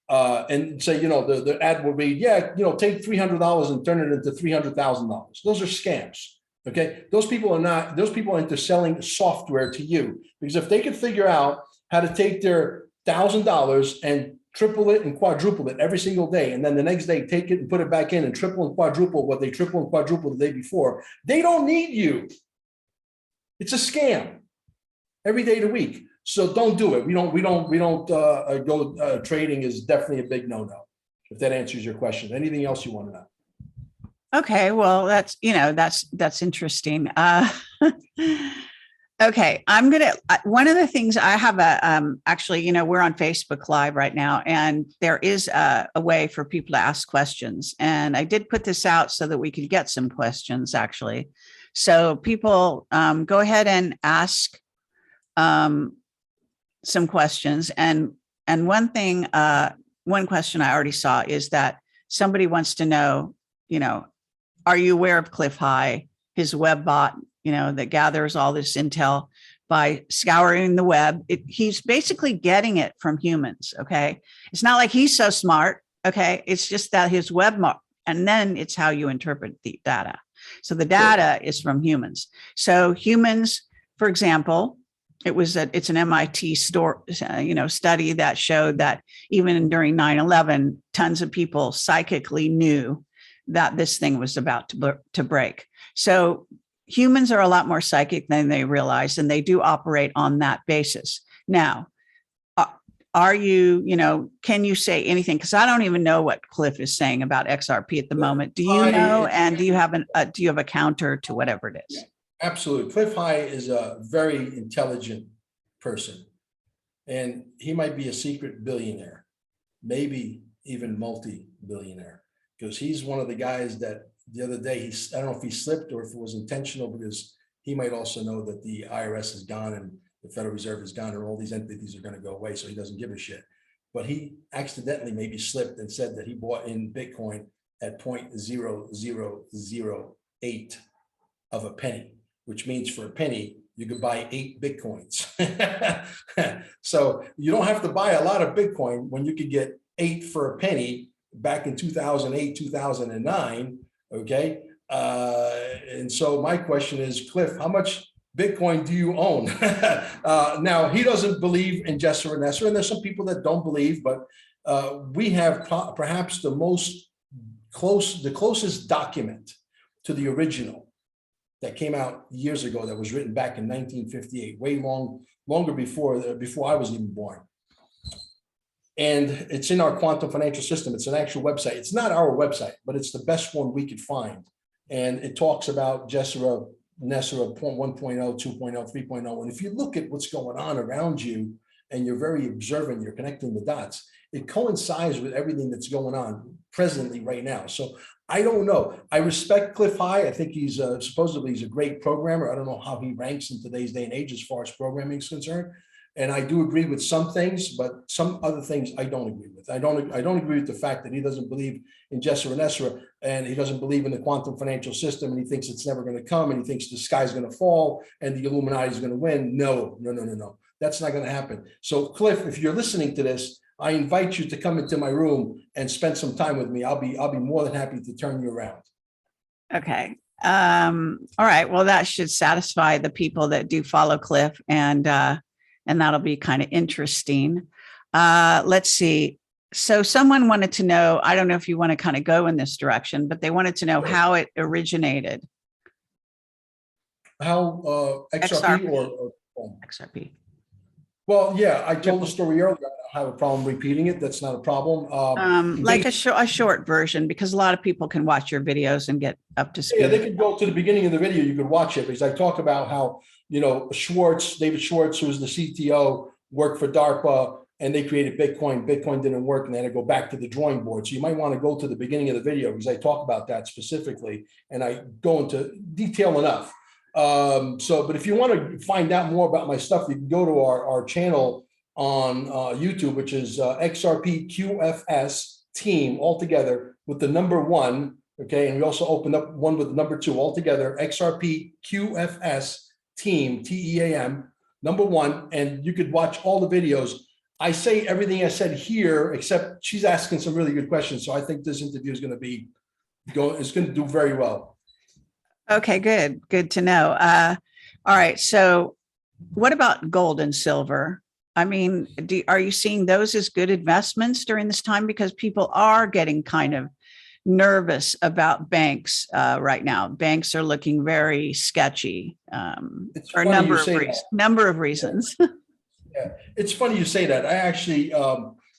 And say, the ad will read, take $300 and turn it into $300,000. Those are scams. Okay. Those people are into selling software to you, because if they could figure out how to take their $1,000 and triple it and quadruple it every single day, and then the next day take it and put it back in and triple and quadruple what they triple and quadruple the day before, they don't need you. It's a scam every day of the week. So don't do it. We don't go trading is definitely a big no-no, if that answers your question. Anything else you want to know? Okay, well, that's interesting. Okay, one of the things I have actually, we're on Facebook Live right now, and there is a way for people to ask questions. And I did put this out so that we could get some questions, actually. So people go ahead and ask some questions. And one question I already saw is that somebody wants to know, are you aware of Cliff High, his web bot, that gathers all this intel by scouring the web? He's basically getting it from humans. Okay. It's not like he's so smart. Okay. It's just that his and then it's how you interpret the data. So the data is from humans. So humans, for example, it's an MIT study that showed that even during 9/11, tons of people psychically knew that this thing was about to break. So humans are a lot more psychic than they realize, and they do operate on that basis. Now, are you, can you say anything? Because I don't even know what Cliff is saying about XRP at the moment. Do you know? And do you have a counter to whatever it is? Absolutely. Cliff High is a very intelligent person, and he might be a secret billionaire, maybe even multi-billionaire, because he's one of the guys that the other day, I don't know if he slipped or if it was intentional, because he might also know that the IRS is gone and the Federal Reserve is gone and all these entities are going to go away. So he doesn't give a shit. But he accidentally maybe slipped and said that he bought in Bitcoin at 0.0008 of a penny, which means for a penny, you could buy 8 Bitcoins. So you don't have to buy a lot of Bitcoin when you could get 8 for a penny back in 2008, 2009. Okay. And so my question is, Cliff, how much Bitcoin do you own? Now, he doesn't believe in Jesser and Nesser, and there's some people that don't believe, but we have perhaps the closest document to the original that came out years ago, that was written back in 1958, way longer before I was even born. And it's in our quantum financial system. It's an actual website. It's not our website, but it's the best one we could find. And it talks about Jesser Nesser 1.0, 2.0, 3.0. And if you look at what's going on around you and you're very observant, you're connecting the dots, it coincides with everything that's going on presently right now. So I don't know. I respect Cliff High. I think he's supposedly he's a great programmer. I don't know how he ranks in today's day and age as far as programming is concerned. And I do agree with some things, but some other things I don't agree with. I don't agree with the fact that he doesn't believe in Jesser and Esra, and he doesn't believe in the quantum financial system, and he thinks it's never going to come, and he thinks the sky's going to fall and the Illuminati is going to win. No. That's not going to happen. So Cliff, if you're listening to this, I invite you to come into my room and spend some time with me. I'll be more than happy to turn you around. Okay. All right. Well, that should satisfy the people that do follow Cliff, and that'll be kind of interesting. Let's see. So someone wanted to know, I don't know if you want to kind of go in this direction, but they wanted to know how it originated. How XRP or XRP. Well, yeah, I told the story earlier. I don't have a problem repeating it. That's not a problem. Like a short version, because a lot of people can watch your videos and get up to speed. Yeah, they could go to the beginning of the video. You could watch it, because I talk about how, David Schwartz, who's the CTO, worked for DARPA, and they created Bitcoin. Bitcoin didn't work, and they had to go back to the drawing board. So you might want to go to the beginning of the video, because I talk about that specifically, and I go into detail enough. But if you want to find out more about my stuff, you can go to our channel on YouTube, which is XRP QFS team altogether with the number 1. Okay. And we also opened up one with the number 2 altogether, XRP QFS team, TEAM, number 1. And you could watch all the videos. I say everything I said here, except she's asking some really good questions. So I think this interview is going to it's going to do very well. Okay, good. Good to know. All right. So what about gold and silver? I mean, are you seeing those as good investments during this time? Because people are getting kind of nervous about banks right now. Banks are looking very sketchy for a number of reasons. Yeah, it's funny you say that. I actually,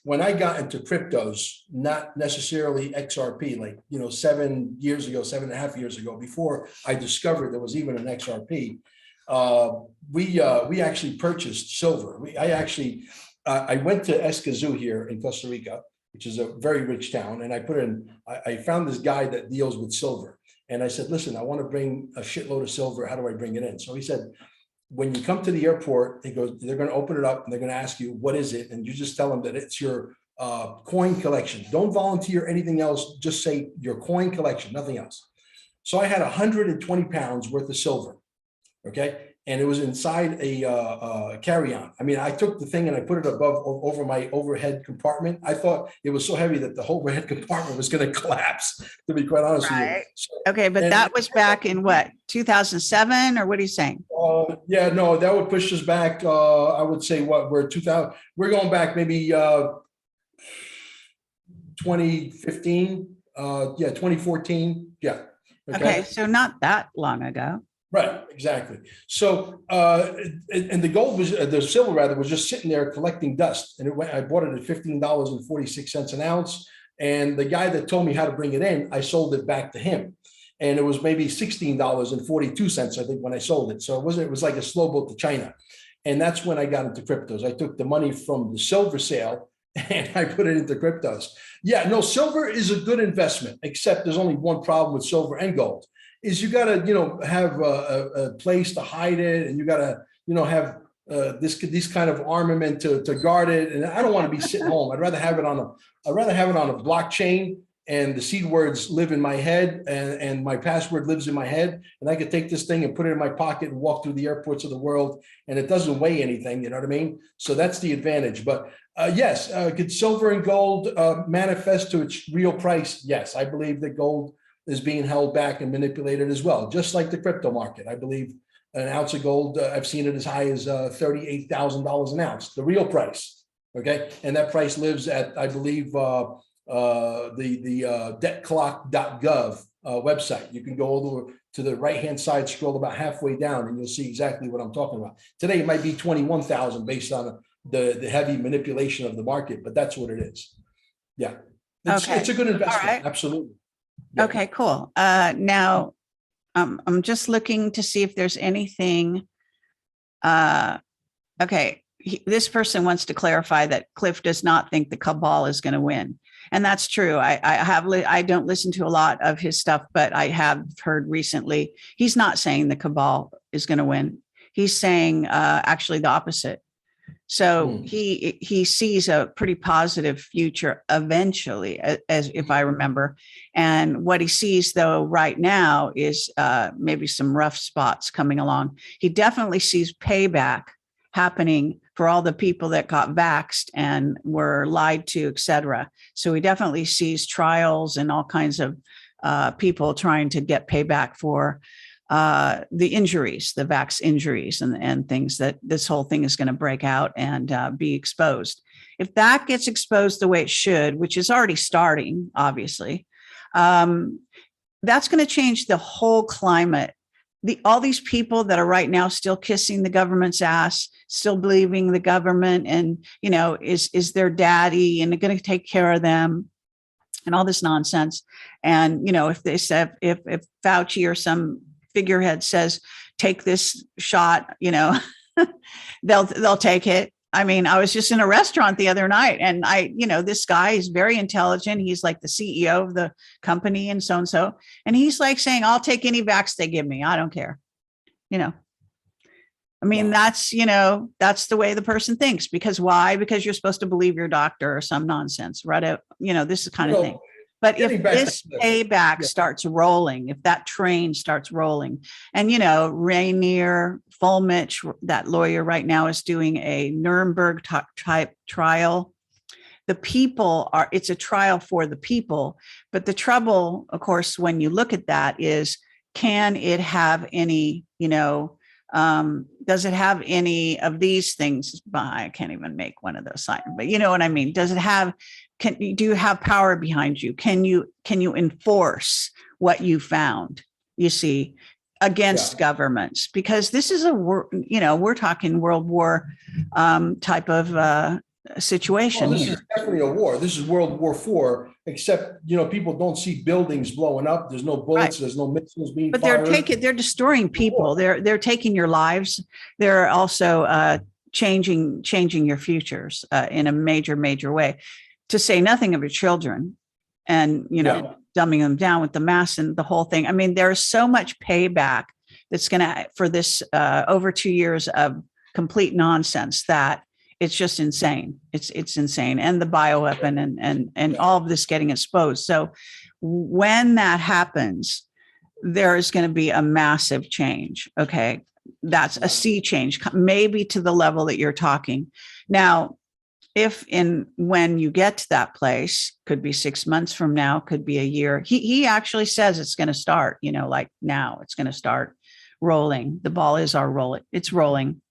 when I got into cryptos, not necessarily XRP, like, 7 years ago, 7.5 years ago, before I discovered there was even an XRP, we actually purchased silver. I went to Escazú here in Costa Rica, which is a very rich town. And I found this guy that deals with silver. And I said, listen, I want to bring a shitload of silver. How do I bring it in? So he said, when you come to the airport, he goes, they're going to open it up and they're going to ask you, what is it? And you just tell them that it's your coin collection. Don't volunteer anything else. Just say your coin collection, nothing else. So I had 120 pounds worth of silver. Okay. And it was inside a carry-on. I mean, I took the thing and I put it over my overhead compartment. I thought it was so heavy that the whole overhead compartment was going to collapse, to be quite honest with you. So, okay, but that was back in what, 2007, or what are you saying? Yeah, no, that would push us back. I would say we're 2000. We're going back maybe 2015. 2014. Yeah. Okay, so not that long ago. Right, exactly. So, and the gold was, the silver rather, was just sitting there collecting dust. And I bought it at $15.46 an ounce. And the guy that told me how to bring it in, I sold it back to him. And it was maybe $16.42, I think, when I sold it. So it was like a slow boat to China. And that's when I got into cryptos. I took the money from the silver sale and I put it into cryptos. Yeah, no, silver is a good investment, except there's only one problem with silver and gold. Is you got to, have a place to hide it, and you got to, have this kind of armament to guard it. And I don't want to be sitting home. I'd rather have it on a blockchain, and the seed words live in my head, and my password lives in my head, and I could take this thing and put it in my pocket and walk through the airports of the world, and it doesn't weigh anything. You know what I mean? So that's the advantage. But yes, could silver and gold manifest to its real price? Yes, I believe that gold is being held back and manipulated as well, just like the crypto market. I believe an ounce of gold, I've seen it as high as $38,000 an ounce, the real price. Okay, and that price lives at, I believe, the debtclock.gov website. You can go over to the right-hand side, scroll about halfway down, and you'll see exactly what I'm talking about. Today, it might be 21,000 based on the heavy manipulation of the market, but that's what it is. Yeah, it's a good investment. Right. Absolutely. Yeah. Okay, cool. Now, I'm just looking to see if there's anything. Okay, this person wants to clarify that Cliff does not think the cabal is going to win. And that's true. I don't listen to a lot of his stuff, but I have heard recently, he's not saying the cabal is going to win. He's saying actually the opposite. So he sees a pretty positive future eventually, as if I remember. And what he sees, though, right now is maybe some rough spots coming along. He definitely sees payback happening for all the people that got vaxxed and were lied to, et cetera. So he definitely sees trials and all kinds of people trying to get payback for the injuries, the vax injuries and things that this whole thing is going to break out and be exposed. If that gets exposed the way it should, which is already starting, obviously, that's going to change the whole climate. All these people that are right now still kissing the government's ass, still believing the government and, is their daddy and they're going to take care of them and all this nonsense. And, if they said, if Fauci or some figurehead says, take this shot, they'll take it. I mean, I was just in a restaurant the other night and this guy is very intelligent. He's like the CEO of the company and so. And he's like saying, I'll take any vax they give me. I don't care. I mean, that's the way the person thinks. Because why? Because you're supposed to believe your doctor or some nonsense, right? This kind of thing. But if this payback starts rolling, if that train starts rolling, and, Rainier Fulmich, that lawyer right now is doing a Nuremberg type trial. The people it's a trial for the people. But the trouble, of course, when you look at that is, can it have any, does it have any of these things? I can't even make one of those signs, but you know what I mean? Does it have, do you have power behind you? Can you enforce what you found, you see, against governments? Because this is we're talking World War type of situation. This is definitely a war. This is World War IV, except, people don't see buildings blowing up. There's no bullets. Right. There's no missiles being fired. But they're destroying people. They're taking your lives. They're also changing your futures in a major way, to say nothing of your children and, dumbing them down with the mass and the whole thing. I mean, there's so much payback that's going to, for this over 2 years of complete nonsense, that it's just insane. It's insane. And the bioweapon and all of this getting exposed. So when that happens, there is going to be a massive change. Okay. That's a sea change, maybe to the level that you're talking. Now, when you get to that place, could be 6 months from now, could be a year. He actually says it's going to start, like now it's going to start rolling. The ball is it's rolling.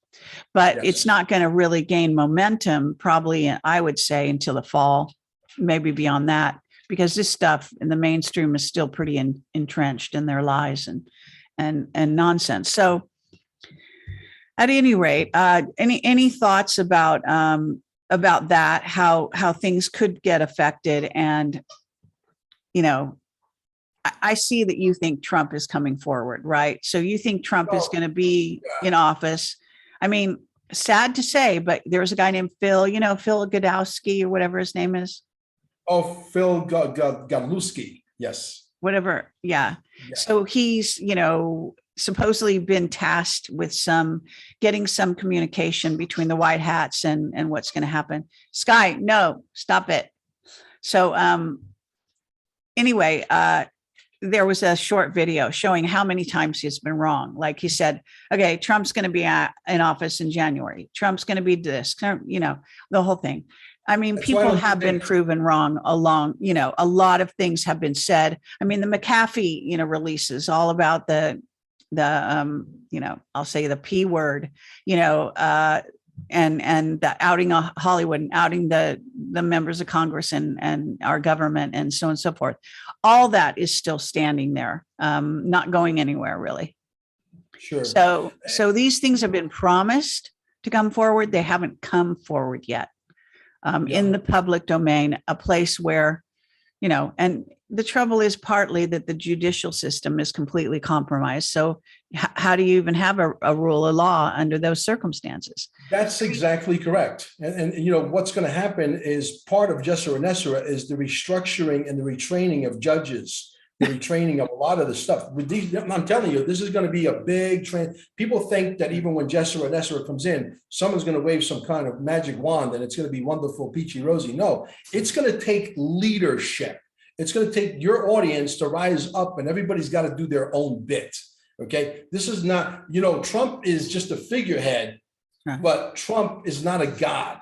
But it's not going to really gain momentum, probably, I would say, until the fall, maybe beyond that, because this stuff in the mainstream is still pretty entrenched in their lies and nonsense. So at any rate, any thoughts about that, how things could get affected? And, you know, I see that you think Trump is coming forward, right? So you think Trump is going to be in office. I mean, sad to say, but there's a guy named Phil, Phil Godowski or whatever his name is. Oh, Phil Godlewski. Yes. Whatever. Yeah. So he's, supposedly been tasked with getting some communication between the White Hats and what's going to happen. Sky, no, stop it. So anyway, there was a short video showing how many times he's been wrong. Like he said, okay, Trump's going to be in office in January. Trump's going to be this, the whole thing. I mean, people have been proven wrong along, a lot of things have been said. I mean, the McAfee, releases all about the I'll say the P word, and the outing of Hollywood and outing the members of Congress and our government and so on and so forth. All that is still standing there, not going anywhere really. Sure. So these things have been promised to come forward. They haven't come forward yet in the public domain, a place where, and the trouble is partly that the judicial system is completely compromised. So how do you even have a rule of law under those circumstances? That's exactly correct. And what's going to happen is part of Jessera Nessera is the restructuring and the retraining of judges, the retraining of a lot of the stuff. I'm telling you, this is going to be a big trend. People think that even when Jessera Nessera comes in, someone's going to wave some kind of magic wand and it's going to be wonderful, peachy rosy. No, it's going to take leadership. It's going to take your audience to rise up, and everybody's got to do their own bit. Okay. This is not, Trump is just a figurehead, but Trump is not a god.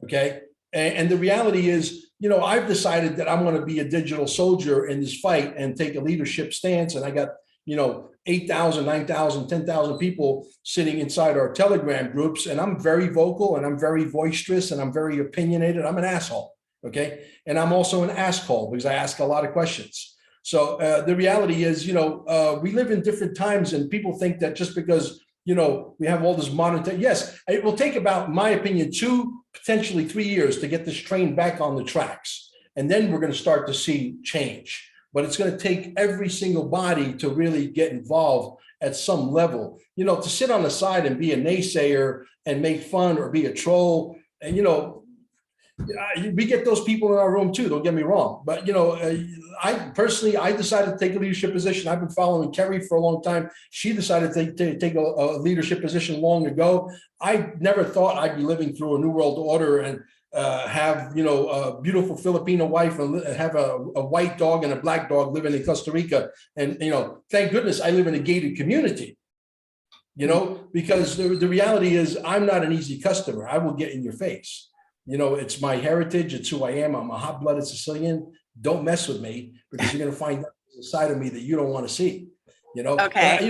Okay. And the reality is, I've decided that I'm going to be a digital soldier in this fight and take a leadership stance. And I got, 8,000, 9,000, 10,000 people sitting inside our Telegram groups. And I'm very vocal and I'm very boisterous and I'm very opinionated. I'm an asshole. Okay. And I'm also an asshole because I ask a lot of questions. So the reality is, we live in different times and people think that just because, we have all this modern tech. Yes, it will take about, in my opinion, 2, potentially 3 years to get this train back on the tracks. And then we're going to start to see change. But it's going to take every single body to really get involved at some level. To sit on the side and be a naysayer and make fun or be a troll. And, we get those people in our room too, don't get me wrong. But, I decided to take a leadership position. I've been following Kerry for a long time. She decided to take a leadership position long ago. I never thought I'd be living through a new world order and have, a beautiful Filipino wife and have a white dog and a black dog living in Costa Rica. And, thank goodness I live in a gated community, because the reality is I'm not an easy customer. I will get in your face. It's my heritage. It's who I am. I'm a hot-blooded Sicilian. Don't mess with me because you're going to find a side of me that you don't want to see. Okay.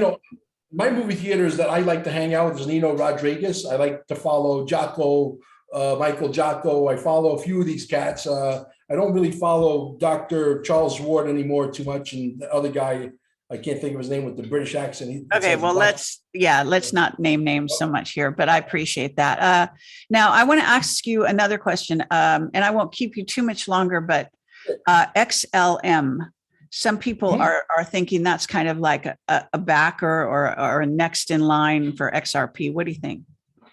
My movie theaters that I like to hang out with is Nino Rodriguez. I like to follow Michael Jocko. I follow a few of these cats. I don't really follow Dr. Charles Ward anymore too much. And the other guy, I can't think of his name with the British accent. Okay, well, let's not name names so much here, but I appreciate that. Now, I want to ask you another question, and I won't keep you too much longer, but XLM, some people are thinking that's kind of like a backer or a next in line for XRP. What do you think?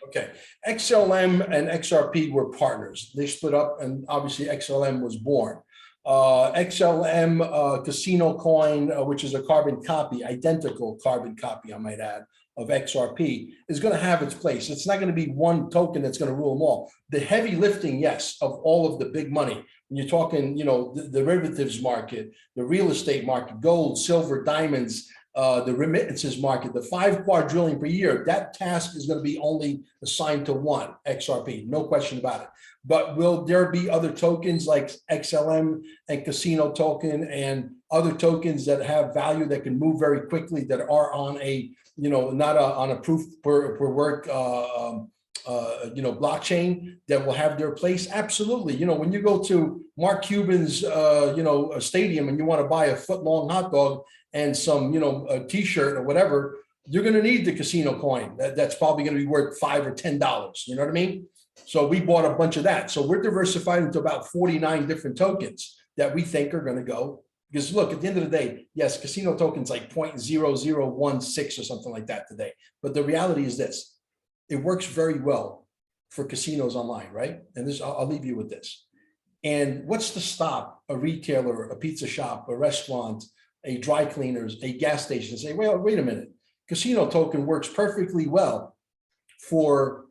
Okay, XLM and XRP were partners. They split up, and obviously XLM was born. XLM Casino Coin, which is a identical carbon copy, I might add, of XRP, is going to have its place. It's not going to be one token that's going to rule them all. The heavy lifting, yes, of all of the big money. When you're talking, the derivatives market, the real estate market, gold, silver, diamonds, the remittances market, the 5 quadrillion per year, that task is going to be only assigned to one, XRP, no question about it. But will there be other tokens like XLM and Casino token and other tokens that have value that can move very quickly that are on a, not on a proof per work blockchain that will have their place? Absolutely. When you go to Mark Cuban's, a stadium and you want to buy a foot-long hot dog and some, a t-shirt or whatever, you're going to need the casino coin. That's probably going to be worth $5 or $10. You know what I mean? So we bought a bunch of that. So we're diversified into about 49 different tokens that we think are going to go. Because look, at the end of the day, yes, casino tokens like 0.0016 or something like that today. But the reality is this: it works very well for casinos online, right? And this, I'll leave you with this. And what's to stop a retailer, a pizza shop, a restaurant, a dry cleaners, a gas station and say, well, wait a minute, casino token works perfectly well for,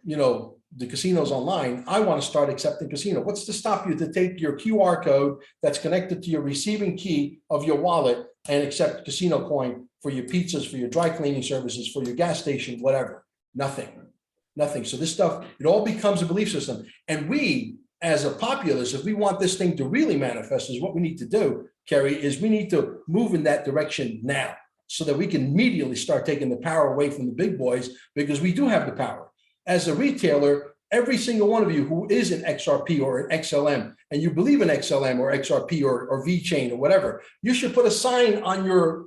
the casinos online. I want to start accepting casino. What's to stop you to take your QR code that's connected to your receiving key of your wallet and accept casino coin for your pizzas, for your dry cleaning services, for your gas station, whatever? Nothing. So this stuff, it all becomes a belief system. And we, as a populace, if we want this thing to really manifest, is what we need to do, Kerry, is we need to move in that direction now so that we can immediately start taking the power away from the big boys, because we do have the power. As a retailer, every single one of you who is an XRP or an XLM, and you believe in XLM or XRP or VeChain or whatever, you should put a sign on your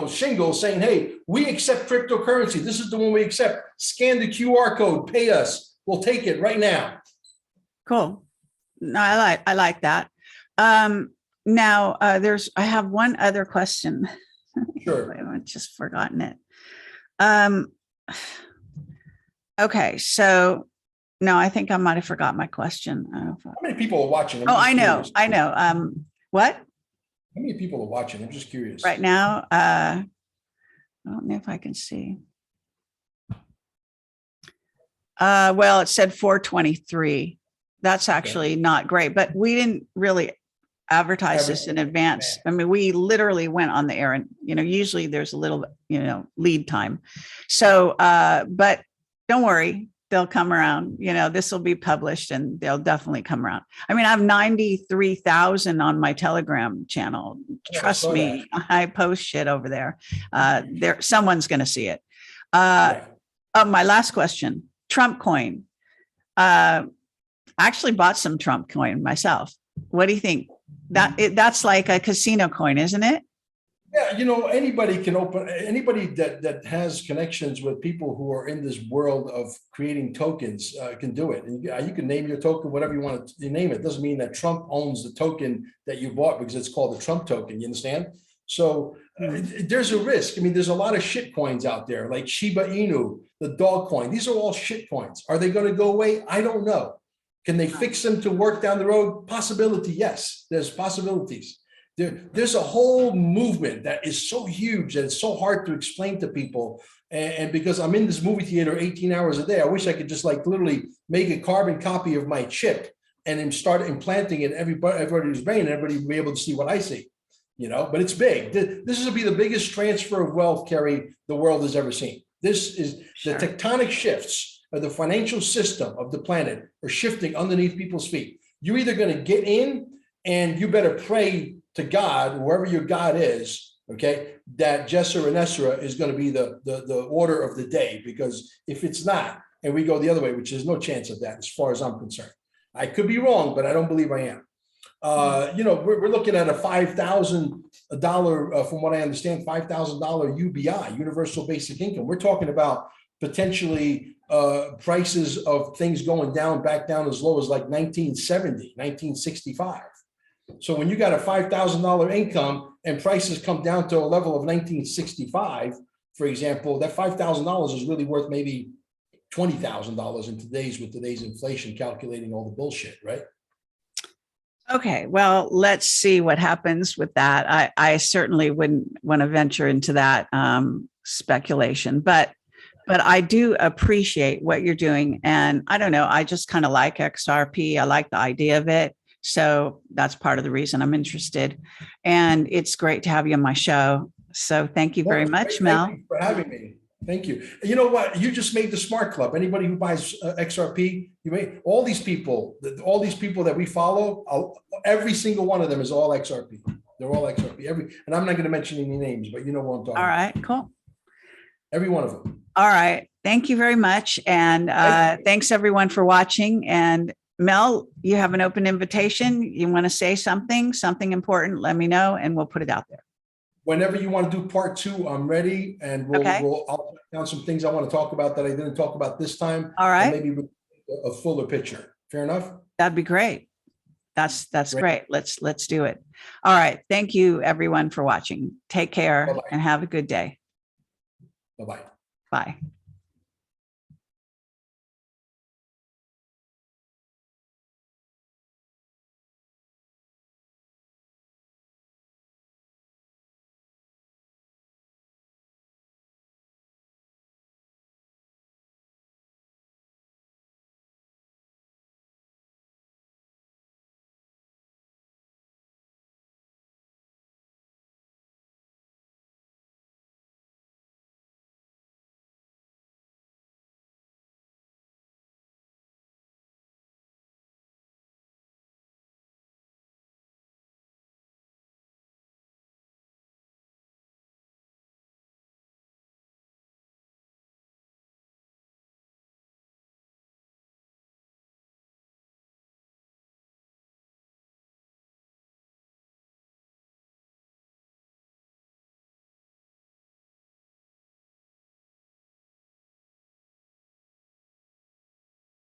shingle saying, hey, we accept cryptocurrency. This is the one we accept. Scan the QR code, pay us. We'll take it right now. Cool. No, I like that. Now I have one other question. Sure. I've just forgotten it. Okay, so no, I think I might have forgot my question. How many people are watching? I know. What? How many people are watching? I'm just curious. Right now, I don't know if I can see. Well, it said 423. That's actually not great, but we didn't really advertise this in advance. I mean, we literally went on the air and, usually there's a little, lead time. So, but don't worry, they'll come around. This will be published and they'll definitely come around. I mean, I have 93,000 on my Telegram channel. Trust me, I post shit over there. Someone's going to see it. My last question, Trump coin. I actually bought some Trump coin myself. What do you think? That's like a casino coin, isn't it? Yeah, anybody that has connections with people who are in this world of creating tokens can do it. And you can name your token whatever you want to name it. Doesn't mean that Trump owns the token that you bought because it's called the Trump token. You understand? So there's a risk. I mean, there's a lot of shit coins out there, like Shiba Inu, the dog coin. These are all shit coins. Are they going to go away? I don't know. Can they fix them to work down the road? Possibility, yes. There's possibilities. There's a whole movement that is so huge and it's so hard to explain to people. And because I'm in this movie theater 18 hours a day, I wish I could just literally make a carbon copy of my chip and then start implanting it in everybody's brain, and everybody will be able to see what I see. But it's big. This will be the biggest transfer of wealth, Kerry, the world has ever seen. This is the tectonic shifts of the financial system of the planet are shifting underneath people's feet. You're either going to get in and you better pray to God, whoever your God is, okay, that Jesser and Esra is going to be the order of the day. Because if it's not, and we go the other way, which there's no chance of that as far as I'm concerned. I could be wrong, but I don't believe I am. We're looking at a $5,000, from what I understand, $5,000 UBI, universal basic income. We're talking about potentially prices of things going back down as low as like 1970, 1965. So when you got a $5,000 income and prices come down to a level of 1965, for example, that $5,000 is really worth maybe $20,000 in with today's inflation, calculating all the bullshit, right? Okay, well, let's see what happens with that. I certainly wouldn't want to venture into that speculation, but I do appreciate what you're doing. And I don't know, I just kind of like XRP. I like the idea of it. So that's part of the reason I'm interested. And it's great to have you on my show. So thank you very much, Mel. Thank you for having me. Thank you. You know what? You just made the smart club. Anybody who buys XRP, all these people that we follow, every single one of them is all XRP. They're all XRP. And I'm not going to mention any names, but you know what I'm talking about. All right, cool. Every one of them. All right. Thank you very much. And thanks everyone for watching. And Mel, you have an open invitation. You want to say something important, let me know and we'll put it out there. Whenever you want to do part 2, I'm ready, and Okay. I'll put down some things I want to talk about that I didn't talk about this time. All right. And maybe a fuller picture. Fair enough? That'd be great. That's great. Let's do it. All right. Thank you everyone for watching. Take care. Bye-bye. And have a good day. Bye-bye. Bye.